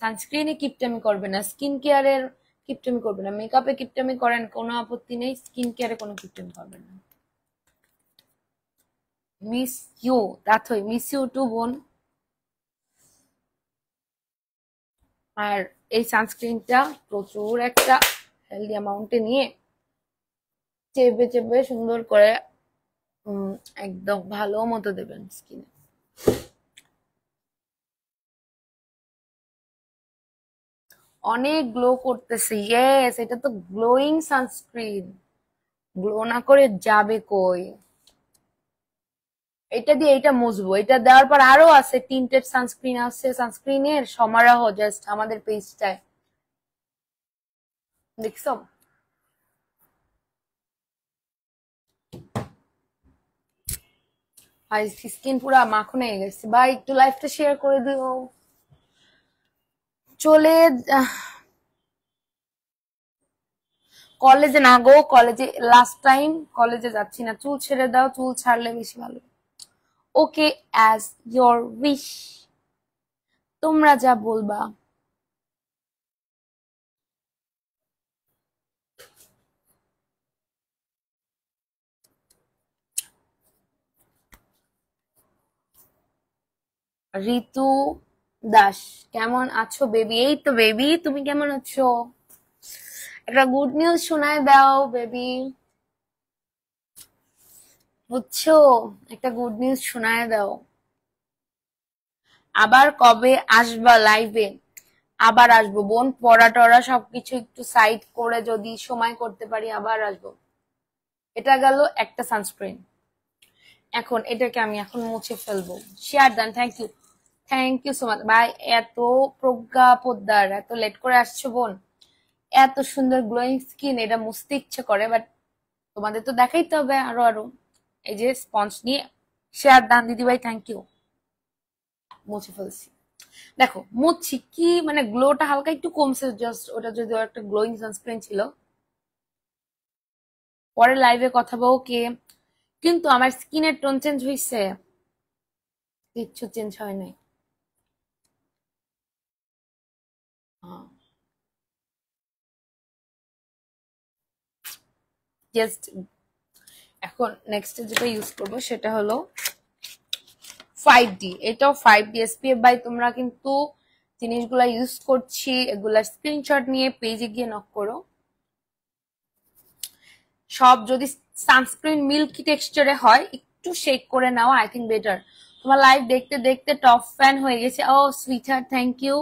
সানস্ক্রিনে কিপটামি করবে না, স্কিন কেয়ারের কিপটামি করবে না, মেকআপে কিপটামি করেন কোনো আপত্তি নেই, স্কিন কেয়ারে কোনো কিপটামি করবেন না। মিস ইউ রাথই, মিস ইউ টু বোন। আর এই সানস্ক্রিনটা প্রচুর একটা হেলদি অ্যামাউন্টে নিয়ে চেপে চেপে সুন্দর করে একদম ভালো মতো দেবেন স্কিনে। অনেক গ্লো করতেছে, ইয়েস, এটা তো গ্লোয়িং সানস্ক্রিন, গ্লো না করে যাবে কই। এটা দিয়ে এটা মুছবো, এটা দেওয়ার পর আরো আছে টিন্টেড সানস্ক্রিন আছে, সানস্ক্রিনের সমারোহ জাস্ট আমাদের পেজটায়, দেখছো? আর স্কিন পুরা মাখন হয়ে গেছে। ভাই একটু লাইফটা শেয়ার করে দিও। চলে কলেজে না গো, কলেজে লাস্ট টাইম কলেজে যাচ্ছি না, চুল ছেড়ে দাও, চুল ছাড়লে বেশি ভালো। ওকে, অ্যাজ ইয়োর উইশ, তোমরা যা বলবা। ঋতু দাস, কেমন আছো বেবি? এই তো বেবি, তুমি কেমন আছো? একটা গুড নিউজ শোনায় দাও বেবি, বুঝছো? একটা গুড নিউজ শোনায় দাও। আবার কবে আসবা লাইভে? আবার আসবো বোন, পড়া টড়া সবকিছু একটু সাইড করে যদি সময় করতে পারি আবার আসবো। এটা গেল একটা সানস্ক্রিন। এখন এটাকে আমি এখন মুছে ফেলবো। Share done, thank you so much ভাই। এত প্রজ্ঞা পোদ্দার, এত লেট করে আসছো বোন, এত সুন্দর গ্লোয়িং স্কিন, এটা মুছতে ইচ্ছে করে, বাট তোমাদের তো দেখাইতে হবে আরো আরো। এই যে স্পঞ্জ নিয়ে শেয়ার ডান দিদি ভাই, থ্যাংক ইউ। মুছে ফেলছি, দেখো মুছছি কি, মানে গ্লোটা হালকা একটু কমছে জাস্ট, ওটা যদিও একটা গ্লোয়িং সানস্ক্রিন ছিল। পরে লাইভে কথা বলবো কে, কিন্তু আমার স্কিনের টোন চেঞ্জ হয়েছে? কিচ্ছু চেঞ্জ হয় নাই। জাস্ট এখন নেক্সট যেটা ইউজ করবো সেটা হলো 5D। এটাও 5D SPF বাই, তোমরা কিন্তু জিনিসগুলা ইউজ করছি, এগুলা স্ক্রিনশট নিয়ে পেজে গিয়ে নক করো। সব যদি সানস্ক্রিন মিল্কি টেক্সচারে হয়, একটু শেক করে নাও, আই থিঙ্ক বেটার। তোমার লাইভ দেখতে দেখতে টপ ফ্যান হয়ে গেছে। ও সুইটার, থ্যাংক ইউ।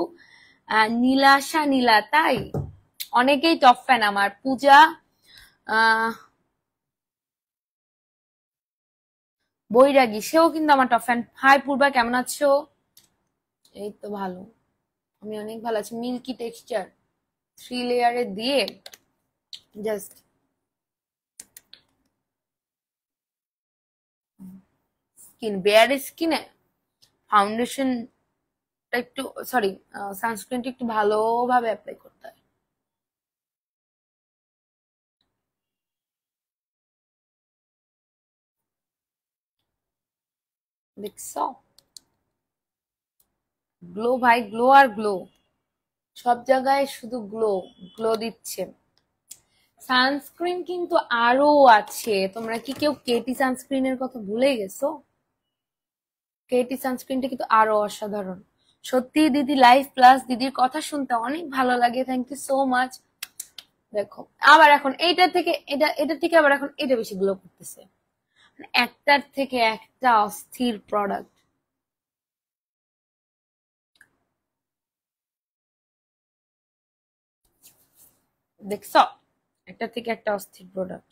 নীলাশা নীলা, তাই অনেকেই টপ ফ্যান আমার। পূজা বৈরাগী, সেও কিন্তু আমার টপ ফ্যান। হাই পূর্বা, কেমন আছো? এই তো ভালো, আমি অনেক ভালো আছি। মিল্কি টেক্সচার 3 লেয়ারে দিয়ে জাস্ট স্কিন, বেয়ার স্কিনে ফাউন্ডেশন একটু, সরি, সানস্ক্রিনটা একটু ভালোভাবে অ্যাপ্লাই করতে হয়। দেখছো? গ্লো ভাই, গ্লো আর গ্লো, সব জায়গায় শুধু গ্লো, গ্লো দিচ্ছে। সানস্ক্রিন কিন্তু আরো আছে, তোমরা কি কেউ কেটি সানস্ক্রিনের কথা ভুলে গেছো? কেটি সানস্ক্রিনটা কিন্তু আরো অসাধারণ। সত্যি দিদি, লাইফ প্লাস দিদির কথা শুনতে অনেক ভালো লাগে, থ্যাংক ইউ সো মাচ। দেখো আবার এখন এইটা থেকে এটা থেকে আবার এখন এটা বেশি গ্লো করতেছে, একটার থেকে একটা অস্থির প্রোডাক্ট। দেখছো, একটা থেকে একটা অস্থির প্রোডাক্ট।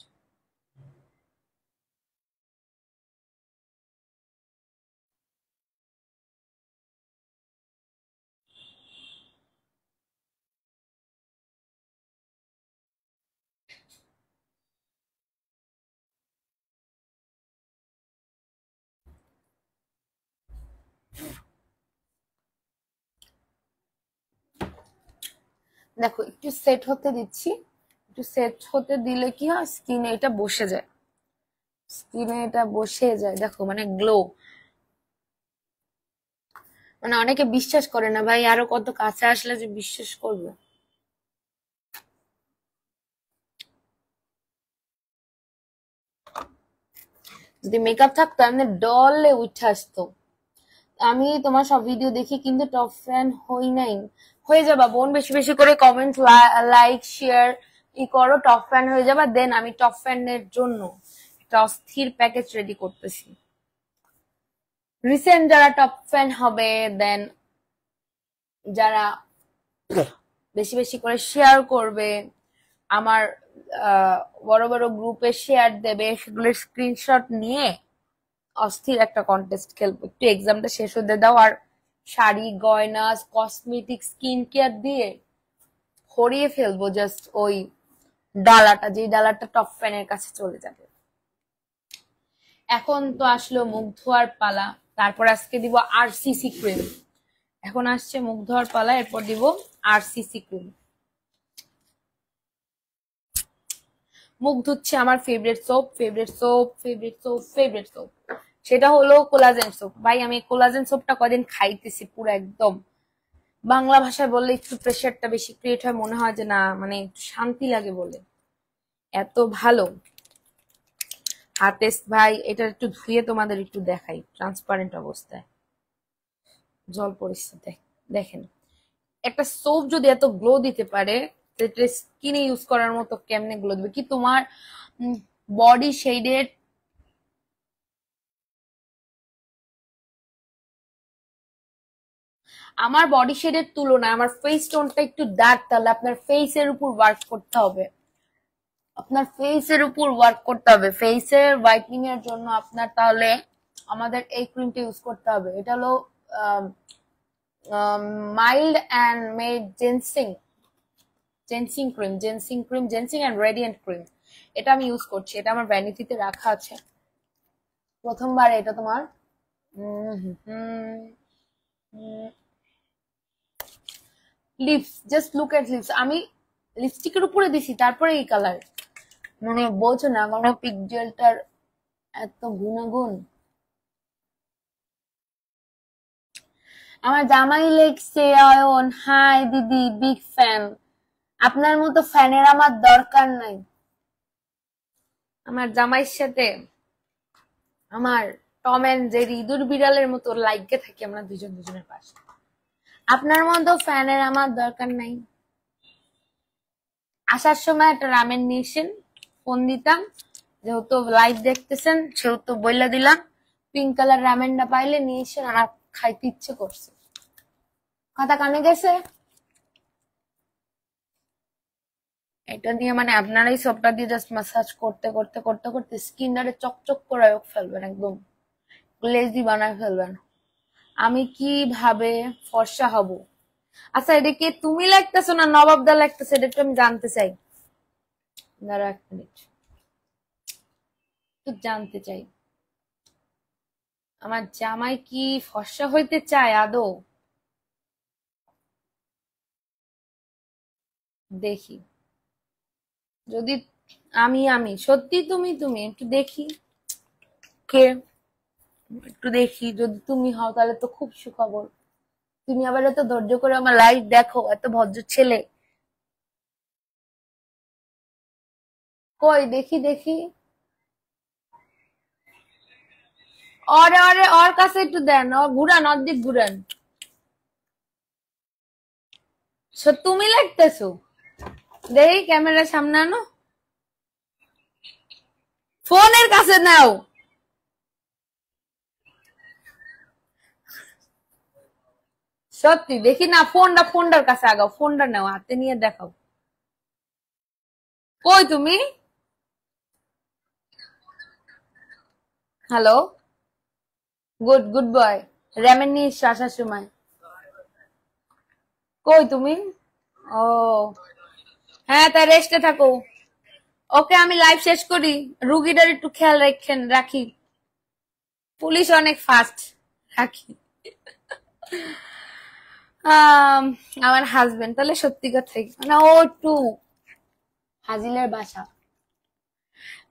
দেখো একটু সেট হতে দিচ্ছি, একটু সেট হতে দিলে কি হয়, স্কিনে এটা বসে যায়, স্কিনে এটা বসে যায়, দেখো মানে গ্লো। মানে অনেকে বিশ্বাস করে না ভাই, আরো কত কাছে আসলে যে বিশ্বাস করবে। যদি মেকআপ থাকতো এমনি ডলে উঠে আসতো। আমি তোমার সব ভিডিও দেখি কিন্তু টপ ফ্যান হই নাই। হয়ে যাবা বোন, বেশি বেশি করে কমেন্ট, লাইক, শেয়ার করো, টপ ফ্যান হয়ে যাবা। দেন আমি টপ ফ্যানের জন্য একটা অস্থির প্যাকেজ রেডি করতেছি। রিসেন্ট যারা টপ ফ্যান হবে, দেন যারা বেশি বেশি করে শেয়ার করবে, আমার বড় বড় গ্রুপে শেয়ার দেবে, সেগুলোর স্ক্রিনশট নিয়ে অস্থির একটা কন্টেস্ট খেলবো। একটু এক্সামটা শেষ হতে দাও, আর শাড়ি, গয়না, কসমেটিক, স্কিন কেয়ার দিয়ে ভরিয়ে ফেলবো জাস্ট ওই ডালাটা, যে ডালাটা টপ ফ্যানের কাছে চলে যাবে। এখন তো আসলো মুখ ধোয়ার পালা, তারপর আজকে দিব আরসিসি ক্রিম। এখন আসছে মুখ ধোয়ার পালা, এরপর দিব আরসিসি ক্রিম। মুখ ধুচ্ছে আমার favourite soap, favourite soap, favourite soap, favourite soap, সেটা হলো কোলাজেন সোপ। ভাই আমি কোলাজেন সোপটা কদিন খাইতেছি, পুরো একদম বাংলা ভাষায় বললে একটু প্রেশারটা বেশি ক্রিয়েট হয়, মনে হয় যে না মানে একটু শান্তি লাগে বলে, এত ভালো। হাতে ভাই এটা একটু ধুয়ে তোমাদের একটু দেখাই ট্রান্সপারেন্ট অবস্থায়, জল পরিস্থিতি দেখেন। একটা সোপ যদি এত গ্লো দিতে পারে, স্কিনে ইউজ করার মতো কেমনে গ্লো দিবে? কি তোমার বডি শেডের, আমার বডি শেডের তুলনায় আমার ফেস টোনটা একটু ডার্ক, তাহলে আপনার ফেসের উপর ওয়ার্ক করতে হবে, আপনার ফেসের উপর ওয়ার্ক করতে হবে, ফেসের হোয়াইটনিং এর জন্য আপনার তাহলে আমাদের এই ক্রিমটা ইউজ করতে হবে। এটা হলো mild and made ginseng, ginseng cream, ginseng cream, ginseng and radiant cream. এটা আমি ইউজ করছি, এটা আমার ভ্যানিটিতে রাখা আছে। প্রথমবার এটা তোমার lips, just look at lips. আমি লিপস্টিকের উপরে দিছি, তারপরে এই কালার, মানে বোঝো না কোনো পিকজেলটার এত গুণাগুণ। আমার জামাই লেগছে অয়ন, হাই দিদি, বিগ ফ্যান। আপনার মতো ফ্যানের আমার দরকার নাই। আমার জামাইয়ের সাথে আমার টম এন্ড জেরি, ইঁদুর বিড়ালের মতো লাইকে থাকি আমরা দুজন দুজনের পাশে। আপনার মতো ফ্যানের আমার দরকার নাই। আসার সময় একটা রামেন নিয়েছেন, ফোন দিতাম, যেহেতু লাইভ দেখতেছেন সেহেতু বইলা দিলাম, পিঙ্ক কালার রামেনটা পাইলে নিয়েছেন, আর খাইতে ইচ্ছে করছে। কথা কানে গেছে। এটা দিয়ে মানে আপনারাই সবটা দিয়ে জাস্ট মাসাজ করতে করতে করতে করতে স্কিনটারে চকচক করে ফেলবেন, একদম গ্লেজি বানায় ফেলবেন। আমি কিভাবে ফর্সা হব? আচ্ছা এটা কি তুমি লাগতেছো না নবাবদা লাগতেছে, এটা একটু আমি জানতে চাই। দাঁড়া এক মিনিট, একটু জানতে চাই, আমার জামাই কি ফর্সা হইতে চায় আদৌ? দেখি, যদি আমি সত্যি, তুমি একটু দেখি কে, একটু দেখি, যদি তুমি হও তাহলে তো খুব সুখবর। তুমি আবার এত ধৈর্য করে আমার লাইভ দেখো, এত ভদ্র ছেলে। কই দেখি দেখি, অরে অরে ওর কাছে একটু দেন, ও ঘুরান, অর্ধেক ঘুরান। তুমি লাগতেছো, দেখি ক্যামেরার সামনে আনো, ফোনের কাছে নাও। সত্যি দেখি না, ফোনটার কাছে আগাও, ফোনটা নাও, হাতে নিয়ে দেখাও। কই তুমি? Hello, good good boy. Ramen নিয়ে এসছো আসার সময়। কই তুমি? ও হ্যাঁ, তাই রেস্টে থাকো। ওকে আমি লাইভ শেষ করি, রুগীটার একটু খেয়াল রাখি, পুলিশ অনেক ফাস্ট, রাখি। আমার হাজবেন্ড তাহলে সত্যি কথাই মানে ও একটু হাজিলের বাসা,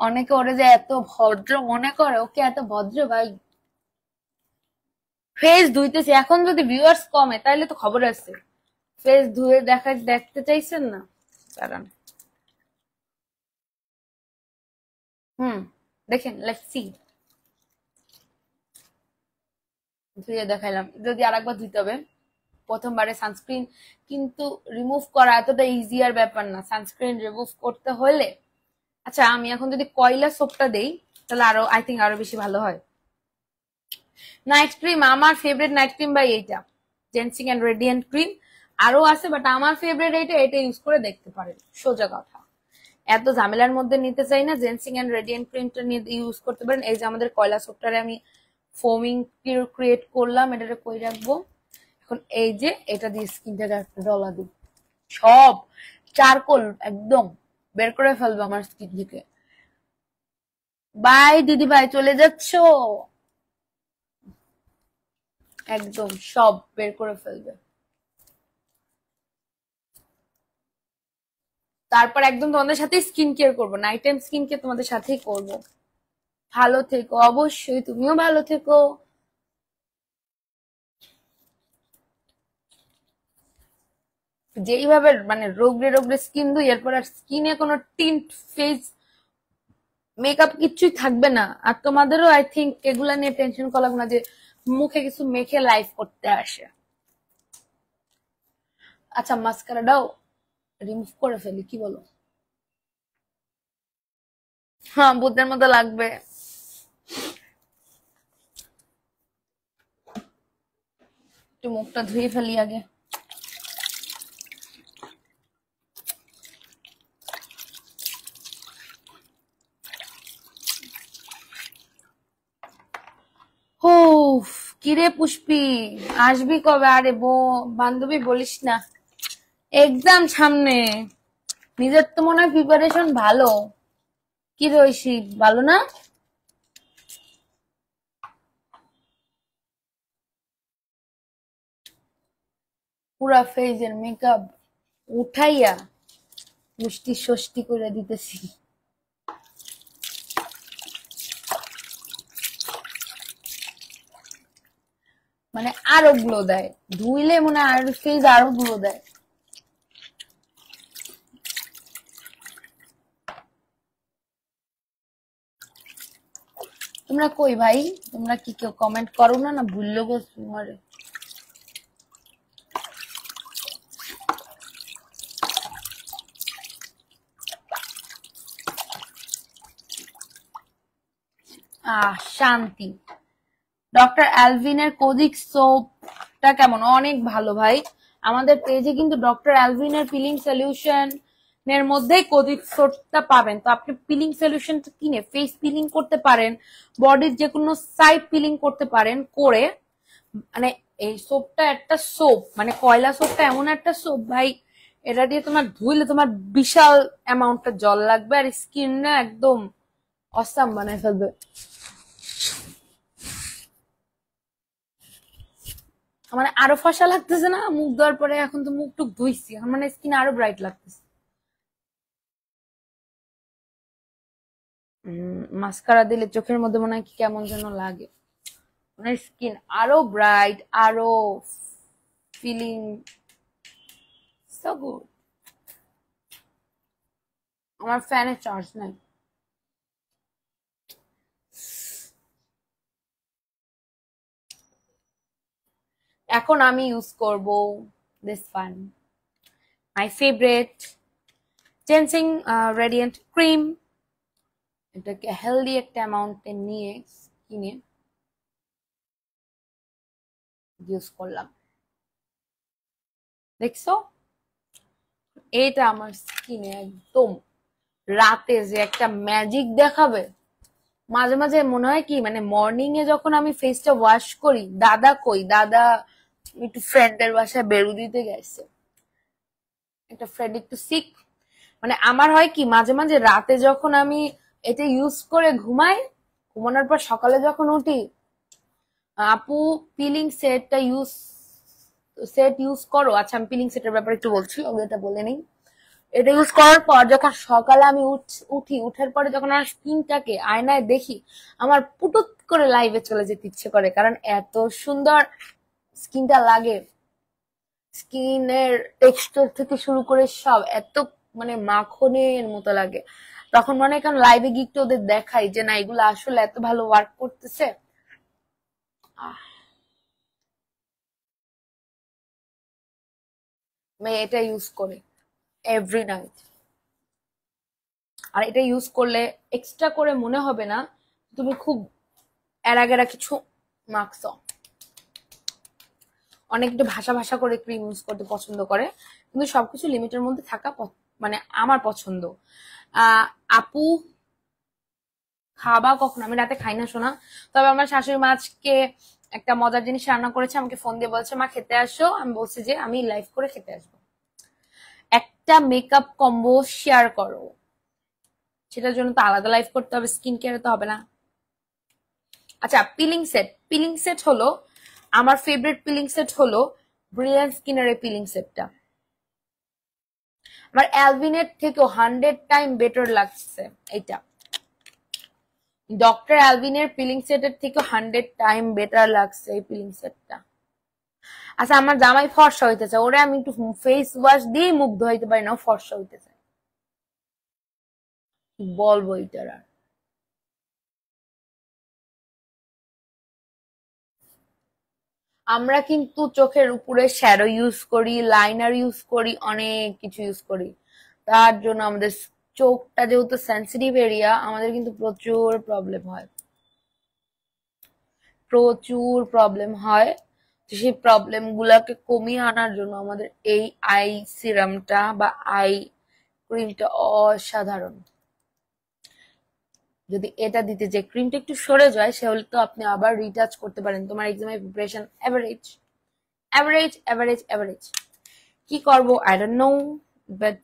অনেকে ওরে যে এত ভদ্র মনে করে, ওকে এত ভদ্র ভাই। ফেস ধুইতেছি, এখন যদি ভিউয়ার্স কমে তাহলে তো খবর আছে। ফেস ধুয়ে দেখতে চাইছেন না, কারণ দেখেন, লেটস সি। ধুয়ে দেখাইলাম, যদি আরেকবার ধুইতে হবে। প্রথমবারে সানস্ক্রিন কিন্তু রিমুভ করা এতটা ইজিয়ার ব্যাপার না, সানস্ক্রিন রিমুভ করতে হলে। আচ্ছা, আমি এখন যদি কয়লা সোপটা দেই তাহলে আরো আই থিঙ্ক আরো বেশি ভালো হয়। নাইট ক্রিম, আমার ফেভারিট নাইট ক্রিম ভাই এইটা, জেন্সিং এন্ড রেডিয়েন্ট ক্রিম। আরো আছে বাট আমার ফেভারিট এটা ইউজ করে দেখতে পারেন, সোজা কথা। এত ঝামেলার মধ্যে নিতে চাই না, জেন্সিং এন্ড রেডিয়েন্ট ক্রিমটা নিয়ে ইউজ করতে পারেন। এই যে আমাদের কয়লা সোপটারে আমি ফোমিং ক্রিয়েট করলাম, এটাকে কই রাখবো এখন। এই যে এটা দিয়ে স্কিনটাকে একটা ডলা দিই, সব চারকোল একদম বের করে ফেলবো আমার স্কিন থেকে। বাই দিদি ভাই, চলে যাচ্ছ? একদম সব বের করে ফেলবে। তারপর একদম তোমাদের সাথে স্কিন কেয়ার করবো, নাইট টাইম স্কিন কেয়ার তোমাদের সাথেই করবো। ভালো থেকো, অবশ্যই তুমিও ভালো থেকো। যেইভাবে মানে রোগড়ে রোগড়ে স্কিন দুই, এরপর আর স্কিনে কোনো টিন্ট ফেস মেকআপ কিচ্ছুই থাকবে না। আর তোমাদেরও আই থিঙ্ক এগুলা নিয়ে টেনশন করা লাগবে না যে মুখে কিছু মেখে লাইফ করতে আসে। আচ্ছা, মাস্কারাটাও রিমুভ করে ফেলি, কি বলো? হ্যাঁ, বুদ্ধের মতো লাগবে। একটু মুখটা ধুয়ে ফেলি আগে। ও কিরে পুষ্পি, আসবি কবে? আরে বান্ধবী বলিস না, এক্সাম সামনে। নিজের তো মনে হয় প্রিপারেশন ভালো। কি রে ঐশী, ভালো না? পুরা ফেজের মেকআপ উঠাইয়া মিষ্টি ষষ্ঠী করে দিতেছি। মানে আরো গ্লো দেয়, ধুইলে মনে হয় আর ফেজ আরো গ্লো দেয়। তোমরা কই ভাই, তোমরা কি কেউ কমেন্ট করো না? না ভুললো গো তোমারে। শান্তি। ডক্টর অ্যালভিনের কোদিক সোপটা কেমন? অনেক ভালো ভাই। আমাদের পেজে কিন্তু ডক্টর অ্যালভিনের পিলিং সলিউশন এর মধ্যেই কোদিক সোপটা পাবেন। তো আপনি পিলিং সলিউশনটা কিনে ফেস পিলিং করতে পারেন, বডির যে কোনো সাইড পিলিং করতে পারেন করে। মানে এই সোপটা একটা সোপ, মানে কয়লা সোপটা এমন একটা সোপ ভাই, এটা দিয়ে তোমার ধুইলে তোমার বিশাল অ্যামাউন্টটা জল লাগবে আর স্কিন না একদম অসাম বানায় ফেলবে। মানে আরো ফসা লাগতেছে না মুখ ধোয়ার পরে? এখন তো মুখ টুক ধুইছি, এখন মানে স্কিন আরো ব্রাইট লাগতেছে। মাস্কারা দিলে চোখের মধ্যে মনে হয় কি কেমন যেন লাগে, মানে স্কিন আরো ব্রাইট, আরো ফিলিং সো গুড। আমার ফ্যানের চার্জ নাই। এখন আমি ইউজ করব this one, my favourite ginseng radiant cream. এটাকে হেলদি একটা অ্যামাউন্টে নিয়ে কিনে ইউজ করলাম, দেখছো? এটা আমার স্কিনে একদম রাতে যে একটা ম্যাজিক দেখাবে। মাঝে মাঝে মনে হয় কি, মানে মর্নিং এ যখন আমি ফেসটা ওয়াশ করি, দাদা কই, দাদা একটু ফ্রেন্ডের বাসায় বেরু দিতে গেছে, একটা ফ্রেন্ড একটু সিক। মানে আমার হয় কি, মাঝে মাঝে রাতে যখন আমি এটা ইউজ করে ঘুমাই, ঘুমানোর পর সকালে যখন উঠি, আপু পিলিং সেট ইউজ করো। আচ্ছা, আমি পিলিং সেটের ব্যাপারে একটু বলছি, ওটা বলে নেই। এটা ইউজ করার পর যখন সকালে আমি উঠি, উঠার পরে যখন আমার স্কিনটাকে আয়নায় দেখি, আমার পুটুত করে লাইভে চলে যেতে ইচ্ছে করে, কারণ এত সুন্দর স্কিনটা লাগে। স্কিনের টেক্সচার থেকে শুরু করে সব এত মানে মাখনের মতো লাগে। তখন মনে হয় কারণ লাইভে গিয়ে একটু ওদের দেখাই যে না এগুলো আসলে এত ভালো ওয়ার্ক করতেছে। আমি এটা ইউজ করি এভরি নাইট। আর এটা ইউজ করলে এক্সট্রা করে মনে হবে না তুমি খুব এরা কিছু মাখছ। অনেক একটু ভাষা ভাষা করে ক্রিম ইউজ করতে পছন্দ করে, কিন্তু সবকিছু লিমিটের মধ্যে থাকা মানে আমার পছন্দ। আপু খাবা কখন? আমি রাতে খাই না শোনা, তবে আমার শাশুড়ি মা আজকে একটা মজার জিনিস রান্না করেছে, আমাকে ফোন দিয়ে বলছে মা খেতে আসো। আমি বলছি যে আমি লাইভ করে খেতে আসবো। একটা মেকআপ কম্বো শেয়ার করো, সেটার জন্য তো আলাদা লাইভ করতে হবে, স্কিন কেয়ারে তো হবে না। আচ্ছা, পিলিং সেট। পিলিং সেট হলো আমার ফেভারিট। পিলিং সেট হলো ব্রিলিয়ান্ট স্কিনের এই পিলিং সেটটা। আমার অ্যালভিনের থেকেও 100 টাইম বেটার লাগছে এটা। ডক্টর অ্যালভিনের পিলিং সেটের থেকে 100 টাইম বেটার লাগছে এই পিলিং সেটটা। আচ্ছা, আমার জামাই ফর্সা হইতে চায়, ওরে আমি একটু ফেস ওয়াশ দিয়ে মুখ ধোয়াইতে পারি না, ফর্সা হইতে চায়। বলবো এটার আর। আমরা কিন্তু চোখের উপরে শ্যাডো ইউজ করি, লাইনার ইউজ করি, অনেক কিছু ইউজ করি। তার জন্য আমাদের চোখটা যেহেতু সেন্সিটিভ এরিয়া, আমাদের কিন্তু প্রচুর প্রবলেম হয়, প্রচুর প্রবলেম হয়। সেই প্রবলেম গুলাকে কমিয়ে আনার জন্য আমাদের এই আই সিরামটা বা আই ক্রিমটা অসাধারণ। যদি এটা দিতে যে ক্রিমটা একটু সরে যায়, সেহলে তো আপনি আবার রিটাচ করতে পারেন। তোমার এক্সামের preparation average average average average. কি করবো I don't know, but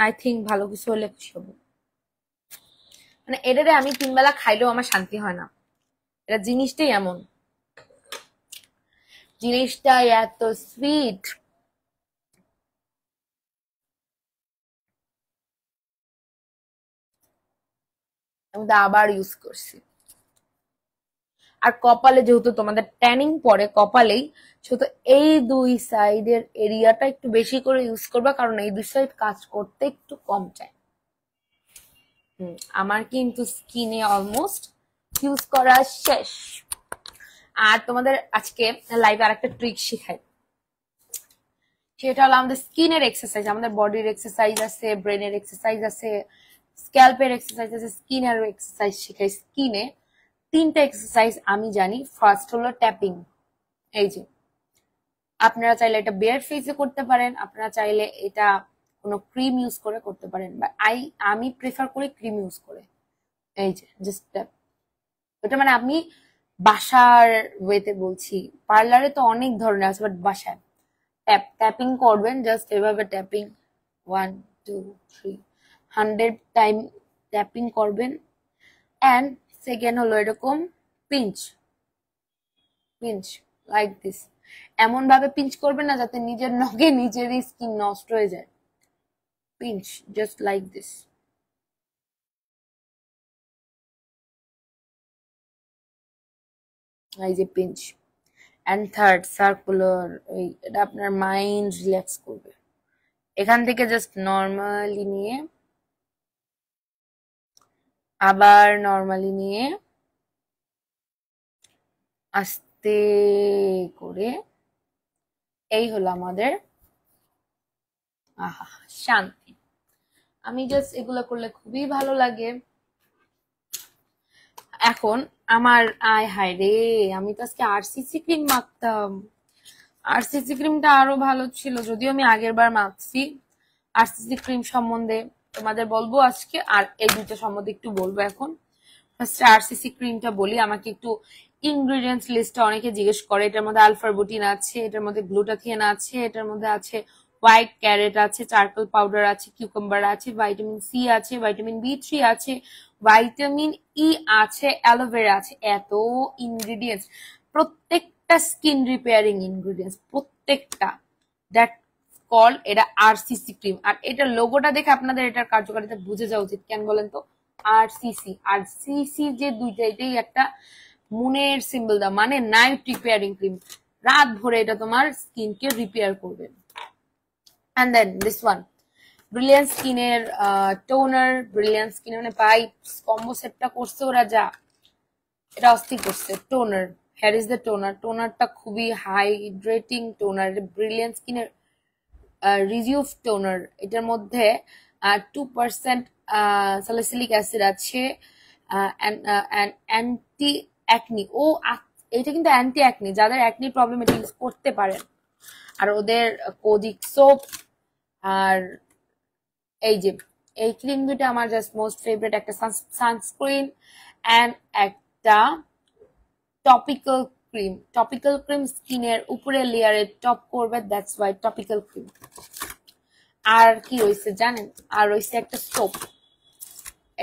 I think ভালো কিছু হলে খুশি হবো। মানে এটারে আমি 3 বেলা খাইলেও আমার শান্তি হয় না, এটা জিনিসটাই এমন, জিনিসটা এত সুইট। আমি তো আবার ইউজ করছি। আর কপালে যেহেতু তোমাদের ট্যানিং পরে কপালেই, সেহেতু এই দুই সাইডের এরিয়াটা একটু বেশি করে ইউজ করবা, কারণ এই দুই সাইড কাজ করতে একটু কম চায়। আমার কিন্তু স্কিনে অলমোস্ট ইউজ করা শেষ। আর তোমাদের আজকে লাইভে আর একটা ট্রিক শিখাই, সেটা হলো আমাদের স্কিনের এক্সারসাইজ। আমাদের বডির এক্সারসাইজ আছে, ব্রেনের এক্সারসাইজ আছে, স্ক্যাল্পের এক্সারসাইজ আছে, স্কিনের এক্সারসাইজ শিখাই। স্কিনে 3টা এক্সারসাইজ আমি জানি। ফার্স্ট হলো ট্যাপিং। এই যে আপনারা চাইলে এটা বেয়ার ফেসে করতে পারেন, আপনারা চাইলে এটা কোনো ক্রিম ইউজ করে করতে পারেন, বা আমি প্রেফার করি ক্রিম ইউজ করে। এই যে জাস্ট ট্যাপ, এটা মানে আমি বাসার ওয়েতে বলছি, পার্লারে তো অনেক ধরনের আছে, বাট বাসায় ট্যাপিং করবেন, জাস্ট এভাবে ট্যাপিং 1 2 3 100 টাইম ট্যাপিং করবেন। অ্যান্ড সেকেন্ড হলো এরকম পিঞ্চ পিঞ্চ লাইক দিস। এমন ভাবে পিঞ্চ করবেন না যাতে নিজের নখে নিজেরই স্কিন নষ্ট হয়ে যায়। Pinch just like this. এই যে পিঞ্চ। অ্যান্ড থার্ড সার্কুলার, এটা আপনার মাইন্ড রিল্যাক্স করবে। এখান থেকে জাস্ট নর্মালি নিয়ে আবার নর্মালি নিয়ে আস্তে করে, এই হলো আমাদের আহা শান্তি। আমি জাস্ট এগুলো করলে খুবই ভালো লাগে। এখন আমার আয় হায় রে, আমি তো আজকে আরসিসি ক্রিম মাখতাম। আরসিসি ক্রিমটা আরো ভালো ছিল, যদিও আমি আগের বার মাখছি। আরসিসি ক্রিম সম্বন্ধে তোমাদের বলবো আজকে, আর এই দুটো সম্বন্ধে একটু বলবো এখন। ফার্স্ট আরসিসি ক্রিমটা বলি, আমাকে একটু ইনগ্রিডিয়েন্টস লিস্টটা অনেকে জিজ্ঞেস করে। এটার মধ্যে আলফারবুটিন আছে, এটার মধ্যে গ্লুটাথিয়ন আছে, এটার মধ্যে আছে হোয়াইট ক্যারেট আছে, চারকোল পাউডার আছে, কিউকাম্বার আছে, ভাইটামিন সি আছে, ভাইটামিন বি3 আছে, ভাইটামিন ই আছে, অ্যালোভেরা আছে। এত ইনগ্রিডিয়েন্টস, প্রত্যেকটা স্কিন রিপেয়ারিং ইনগ্রিডিয়েন্টস, প্রত্যেকটা। দ্যাট কল্ড, এটা আরসিসি ক্রিম। আর এটার লোগোটা দেখে আপনাদের এটার কার্যকারিতা বুঝে যাওয়া উচিত। কেন বলেন তো? আরসিসি আর সিসি যে দুইটা, এটাই একটা মুনের সিম্বল দা, মানে নাইট রিপেয়ারিং ক্রিম। রাত ভরে এটা তোমার স্কিনকে রিপেয়ার করবে। And then this one brilliant স্কিনের টোনার, ব্রিলিয়ান্ট স্কিনের মানে পাইপস কম্বো সেটটা করছে ওরা, যা এটা অস্থির করছে। Toner, here is the toner. টোনারটা খুবই হাইড্রেটিং টোনার, ব্রিলিয়ান্ট স্কিনের রিজিউভ টোনার। এটার মধ্যে 2% স্যালিসিলিক অ্যাসিড আছে, অ্যান্টি অ্যাকনি। এটা কিন্তু অ্যান্টি অ্যাকনি, যাদের অ্যাকনি প্রবলেম এটা ইউজ করতে পারেন। আর ওদের কোজিক সোপ আর এই যে এই ক্রিম দুটো আমার জাস্ট মোস্ট ফেভারিট। একটা সানস্ক্রিন অ্যান্ড একটা টপিক্যাল ক্রিম। টপিক্যাল ক্রিম স্কিনের উপরে লেয়ারে টপ করবে, দ্যাটস ওয়াই টপিক্যাল ক্রিম। আর কি রয়েছে জানেন? আর রয়েছে একটা সোপ।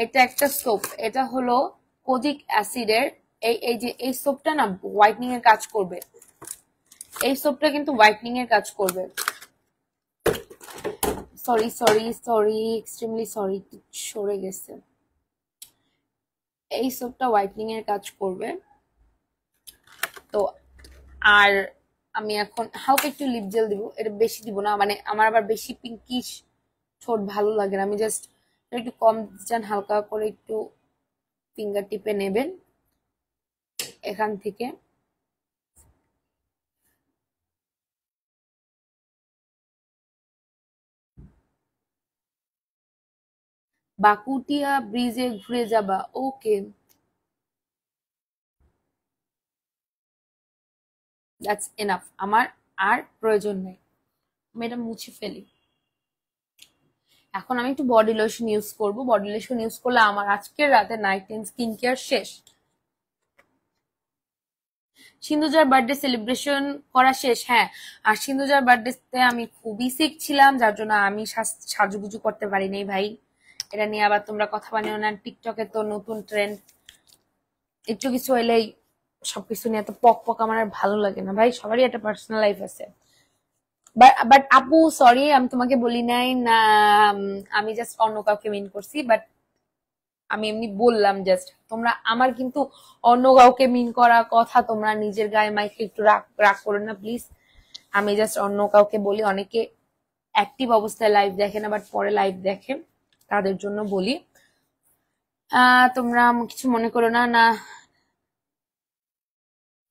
এটা একটা সোপ, এটা হলো কোজিক অ্যাসিডের। এই যে এই সোপটা না হোয়াইটনিং এর কাজ করবে। এই সোপটা কিন্তু হোয়াইটনিং এর কাজ করবে। Sorry sorry sorry, extremely sorry, সরে গেছে। এই সোপটা হোয়াইটনিং এর কাজ করবে। তো আর আমি এখন হালকা একটু লিপ জেল দিব, এটা বেশি দিব না, মানে আমার আবার বেশি পিঙ্কিশ ঠোঁট ভালো লাগে না। আমি জাস্ট একটু কম চান, হালকা করে একটু ফিঙ্গার টিপে নেবেন এখান থেকে। বাকুটিয়া ব্রিজে ঘুরে যাবা, ওকে, দ্যাটস এনাফ। আমার আর প্রয়োজন নেই, আমি এটা মুছে ফেলি। এখন আমি একটু বডি লোশন ইউজ করব। বডি লোশন ইউজ করলে আমার আজকের রাতে নাইট টাইম স্কিন কেয়ার শেষ। সিন্ধুজার বার্থডে সেলিব্রেশন করা শেষ, হ্যাঁ। আর সিন্ধুজার বার্থডেতে আমি খুবই সিক ছিলাম, যার জন্য আমি সাজুগুজু করতে পারি নাই ভাই। এটা নিয়ে আবার তোমরা কথা বানিও না। টিকটকে তো নতুন ট্রেন্ড, একটু কিছু হইলেই সবকিছু নিয়ে এত পক পক, আমার আর ভালো লাগে না ভাই। সবারই একটা পার্সোনাল লাইফ আছে। বাট আপু সরি, আমি তোমাকে বলি নাই না, আমি জাস্ট অন্য কাউকে মিন করছি। বাট আমি এমনি বললাম জাস্ট, তোমরা আমার কিন্তু অন্য কাউকে মিন করা কথা তোমরা নিজের গায়ে মাইকে একটু রাগ করো না প্লিজ। আমি জাস্ট অন্য কাউকে বলি। অনেকে অ্যাক্টিভ অবস্থায় লাইভ দেখে না, বাট পরে লাইভ দেখে, তাদের জন্য বলি। তোমরা কিছু মনে করো না। না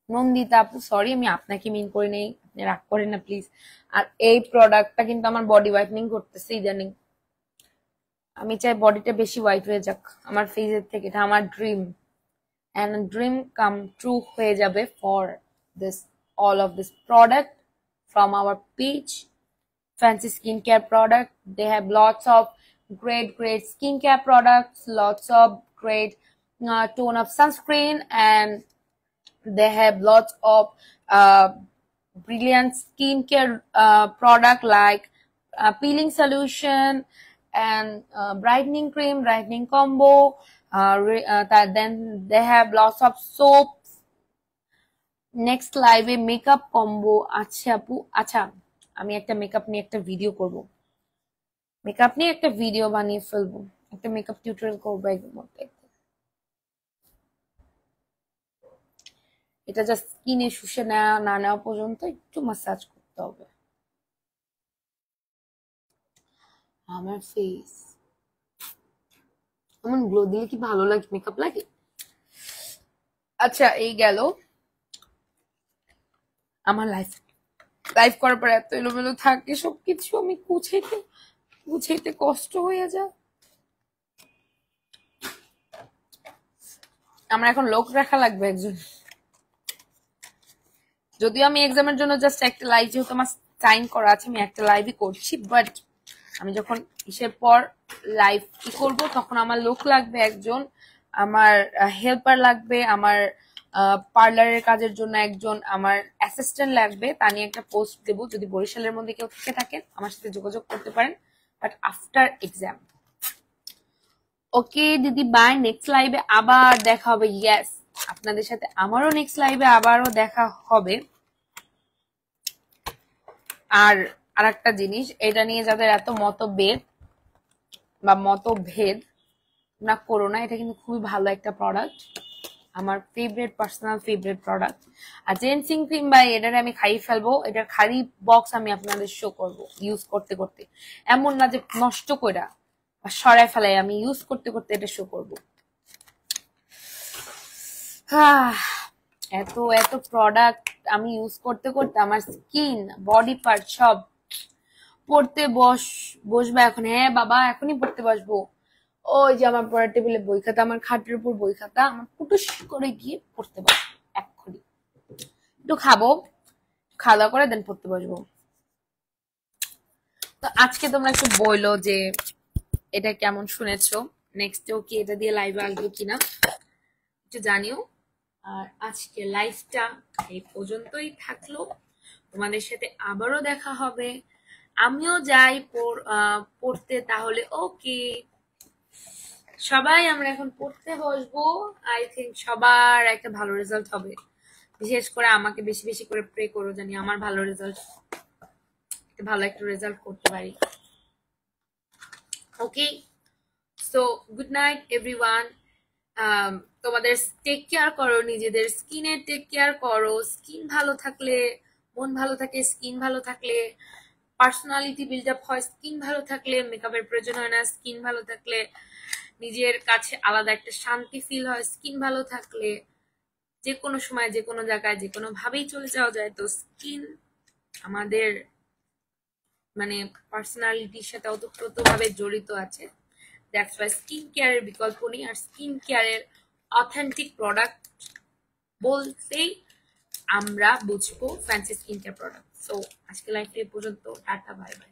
নন্দিতা আপু সরি, আমি আপনাকে মিন করি নেই, আপনি রাগ করেন না প্লিজ। আর এই প্রোডাক্টটা কিন্তু আমার বডি হোয়াইটনিং করতেছে ইদানিং। আমি চাই বডিটা বেশি হোয়াইট হয়ে যাক আমার ফেসের থেকে, এটা আমার dream. and a dream come true হয়ে যাবে for this all of this product from our page fancy skincare product. They have lots of great skincare products, lots of great tone of sunscreen, and they have lots of brilliant skincare product like peeling solution and brightening cream, brightening combo. Then they have lots of soaps. Next live A makeup combo আছে আপু। আচ্ছা, আমি একটা মেকআপ নিয়ে একটা ভিডিও করব, মেকআপ নিয়ে একটা ভিডিও বানিয়ে ফেলবো, একটা মেকআপ টিউটোরিয়াল করবো একদম। এটা জাস্ট স্কিনে শুষে না নেওয়া পর্যন্ত একটু মাসাজ করতে হবে। আমার ফেস এমন গ্লো দিলে কি ভালো লাগে, মেকআপ লাগে? আচ্ছা, এই গেল আমার লাইফ করার পর এত এলোমেলো থাকে সবকিছু, আমি গুছাইতে কষ্ট হয়ে যায়। আমার এখন লোক রাখা লাগবে একজন। যদিও আমি এক্সামের জন্য জাস্ট একটা লাইভ, যেহেতু আমার সাইন করা আছে, আমি একটা লাইভই করছি, বাট আমি যখন ইসের পর লাইভ কি করবো তখন আমার লোক লাগবে একজন, আমার হেল্পার লাগবে, আমার পার্লারের কাজের জন্য একজন, আমার অ্যাসিস্ট্যান্ট লাগবে। তা নিয়ে একটা পোস্ট দেবো, যদি বরিশালের মধ্যে কেউ থেকে থাকেন আমার সাথে যোগাযোগ করতে পারেন, বাট আফটার এক্সাম। ওকে দিদি বাই, নেক্সট লাইভে আবার দেখা হবে। ইয়েস, আপনাদের সাথে আমারও নেক্সট লাইভে আবারও দেখা হবে। আর আর একটা জিনিস, এটা নিয়ে যাদের এত মতভেদ বা মতভেদ না করো না, এটা কিন্তু খুবই ভালো একটা প্রোডাক্ট, আমার ফেভারিট, পার্সোনাল ফেভারিট প্রোডাক্ট। আর জেন্সিং ক্রিম বাই এটারে আমি খাই ফেলবো, এটার খালি বক্স আমি আপনাদের শো করব ইউজ করতে করতে, এমন না যে নষ্ট কইরা বা সরাই ফেলাই, আমি ইউজ করতে করতে এটা শো করব। এত এত প্রোডাক্ট আমি ইউজ করতে করতে আমার স্কিন, বডি পার্ট সব। পড়তে বসবা এখন? হ্যাঁ বাবা, এখনই পড়তে বসবো। ওই যে আমার পড়ার টেবিলে বই খাতা, আমার খাটের উপর বই খাতা, আমার পুটুস করে গিয়ে পড়তে বসবো এক্ষুনি। একটু খাবো, খাওয়া দাওয়া করে দেন পড়তে বসবো। তো আজকে তোমরা একটু বইলো যে এটা কেমন শুনেছো, নেক্সটেও কি এটা দিয়ে লাইভে আসবো কিনা একটু জানিও। আর আজকে লাইভটা এই পর্যন্তই থাকলো, তোমাদের সাথে আবারও দেখা হবে। আমিও যাই পড়তে, তাহলে ওকে সবাই আমরা এখন পড়তে বসবো। আই থিঙ্ক সবার একটা ভালো রেজাল্ট হবে, বিশেষ করে আমাকে বেশি বেশি করে প্রে করো জানি আমার ভালো রেজাল্ট, ভালো একটা রেজাল্ট করতে পারি। ওকে, সো গুড নাইট এভরিওয়ান। তোমাদের টেক কেয়ার করো, নিজেদের স্কিনের টেক কেয়ার করো। স্কিন ভালো থাকলে মন ভালো থাকে, স্কিন ভালো থাকলে পার্সোনালিটি বিল্ড আপ হয়, স্কিন ভালো থাকলে মেকআপের প্রয়োজন হয় না, স্কিন ভালো থাকলে নিজের কাছে আলাদা একটা শান্তি ফিল হয়, স্কিন ভালো থাকলে যে কোনো সময় যে কোনো জায়গায় যে কোনো ভাবেই চলে যাওয়া যায়। তো স্কিন আমাদের মানে পার্সোনালিটির সাথে ওতপ্রোতভাবে জড়িত আছে। দ্যাটস ওয়াই স্কিন কেয়ারের বিকল্প নেই। আর স্কিন কেয়ারের অথেন্টিক প্রোডাক্ট বলতেই আমরা বুঝবো fancy skin care product. So আজকে লাইফে এ পর্যন্ত, টাটা, বাই বাই।